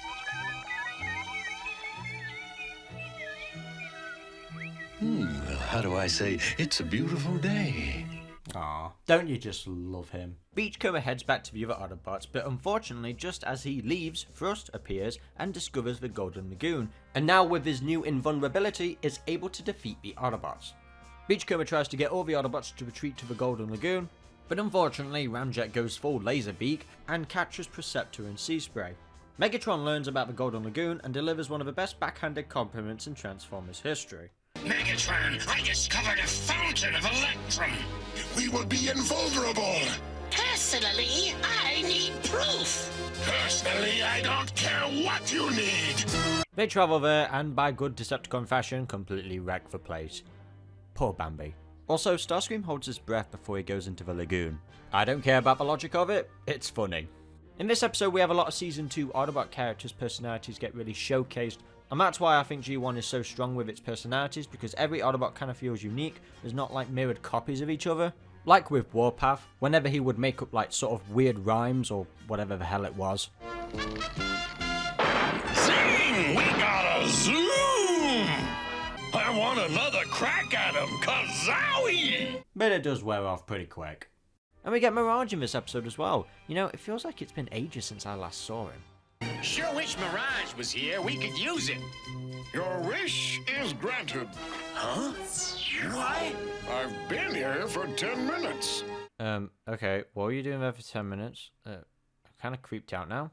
How do I say, it's a beautiful day? Aww, don't you just love him? Beachcomber heads back to the other Autobots, but unfortunately, just as he leaves, Thrust appears and discovers the Golden Lagoon, and now with his new invulnerability, is able to defeat the Autobots. Beachcomber tries to get all the Autobots to retreat to the Golden Lagoon, but unfortunately, Ramjet goes full laser beak and captures Perceptor and Seaspray. Megatron learns about the Golden Lagoon and delivers one of the best backhanded compliments in Transformers history. Megatron, I discovered a fountain of electrum. We will be invulnerable. Personally, I need proof. Personally, I don't care what you need. They travel there and by good Decepticon fashion completely wreck the place. Poor Bambi. Also, Starscream holds his breath before he goes into the lagoon. I don't care about the logic of it, it's funny. In this episode we have a lot of Season 2 Autobot characters' personalities get really showcased, and that's why I think G1 is so strong with its personalities, because every Autobot kind of feels unique, there's not like mirrored copies of each other. Like with Warpath, whenever he would make up like sort of weird rhymes or whatever the hell it was. Zing! We got a zoom! I want another crack at him, kazowie! But it does wear off pretty quick. And we get Mirage in this episode as well. You know, it feels like it's been ages since I last saw him. Sure wish Mirage was here. We could use it. Your wish is granted. Huh? What? I've been here for 10 minutes. Okay, what were you doing there for 10 minutes? I'm kind of creeped out now.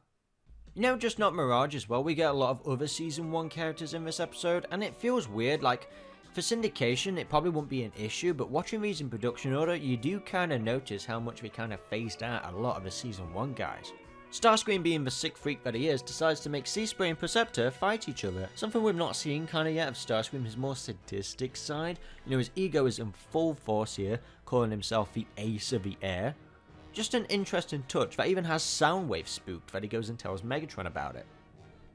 You know, just not Mirage as well, we get a lot of other Season 1 characters in this episode, and it feels weird, like, for syndication, it probably won't be an issue, but watching these in production order, you do kind of notice how much we kind of phased out a lot of the Season 1 guys. Starscream, being the sick freak that he is, decides to make Seaspray and Perceptor fight each other. Something we've not seen kind of yet of Starscream, his more sadistic side. You know, his ego is in full force here, calling himself the ace of the air. Just an interesting touch that even has Soundwave spooked that he goes and tells Megatron about it.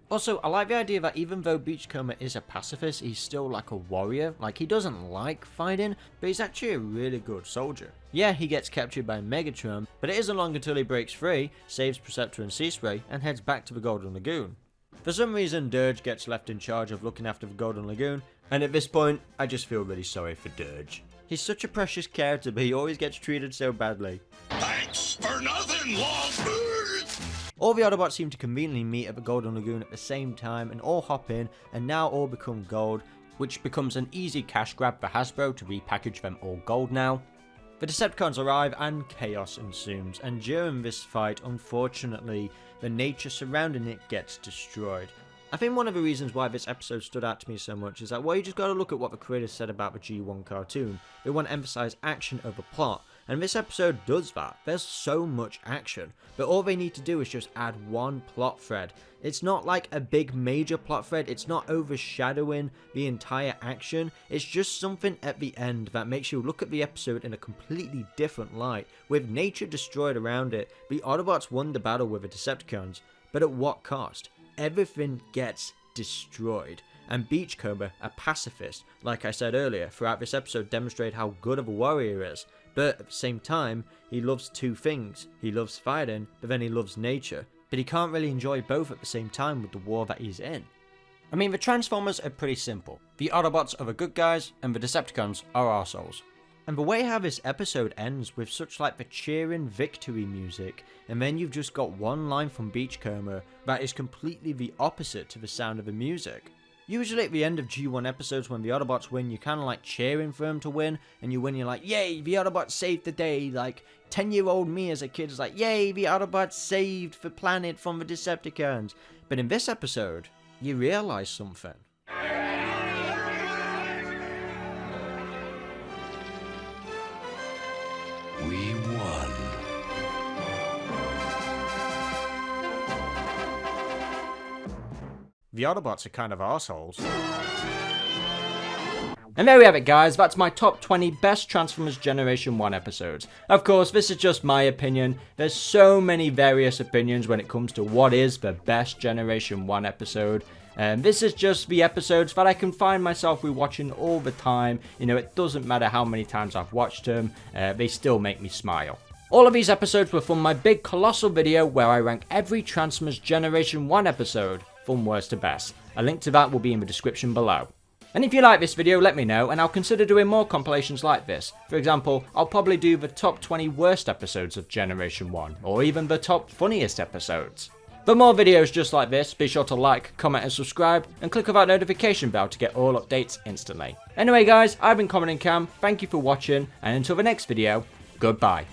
Also, I like the idea that even though Beachcomber is a pacifist, he's still like a warrior. Like, he doesn't like fighting, but he's actually a really good soldier. Yeah, he gets captured by Megatron, but it isn't long until he breaks free, saves Perceptor and Seaspray, and heads back to the Golden Lagoon. For some reason, Dirge gets left in charge of looking after the Golden Lagoon, and at this point, I just feel really sorry for Dirge. He's such a precious character, but he always gets treated so badly. Thanks for nothing, Longbeard! All the Autobots seem to conveniently meet at the Golden Lagoon at the same time and all hop in, and now all become gold, which becomes an easy cash grab for Hasbro to repackage them all gold now. The Decepticons arrive and chaos ensues, and during this fight, unfortunately, the nature surrounding it gets destroyed. I think one of the reasons why this episode stood out to me so much is that, well, you just gotta look at what the creators said about the G1 cartoon. They want to emphasize action over plot, and this episode does that. There's so much action, but all they need to do is just add one plot thread. It's not like a big major plot thread, it's not overshadowing the entire action, it's just something at the end that makes you look at the episode in a completely different light. With nature destroyed around it, the Autobots won the battle with the Decepticons, but at what cost? Everything gets destroyed. And Beachcomber, a pacifist, like I said earlier, throughout this episode demonstrated how good of a warrior he is. But at the same time, he loves two things. He loves fighting, but then he loves nature. But he can't really enjoy both at the same time with the war that he's in. I mean, the Transformers are pretty simple. The Autobots are the good guys, and the Decepticons are arseholes. And the way how this episode ends with such like the cheering victory music, and then you've just got one line from Beachcomber that is completely the opposite to the sound of the music. Usually at the end of G1 episodes when the Autobots win, you're kind of like cheering for them to win, and you win, you're like, yay, the Autobots saved the day. Like 10-year-old me as a kid is like, yay, the Autobots saved the planet from the Decepticons. But in this episode, you realize something. We won. The Autobots are kind of arseholes. And there we have it, guys. That's my top 20 best Transformers Generation 1 episodes. Of course, this is just my opinion. There's so many various opinions when it comes to what is the best Generation 1 episode. And this is just the episodes that I can find myself rewatching all the time. You know, it doesn't matter how many times I've watched them, they still make me smile. All of these episodes were from my big colossal video where I rank every Transformers Generation 1 episode from worst to best. A link to that will be in the description below. And if you like this video, let me know and I'll consider doing more compilations like this. For example, I'll probably do the top 20 worst episodes of Generation 1, or even the top funniest episodes. For more videos just like this, be sure to like, comment and subscribe, and click on that notification bell to get all updates instantly. Anyway guys, I've been Comodin Cam, thank you for watching, and until the next video, goodbye.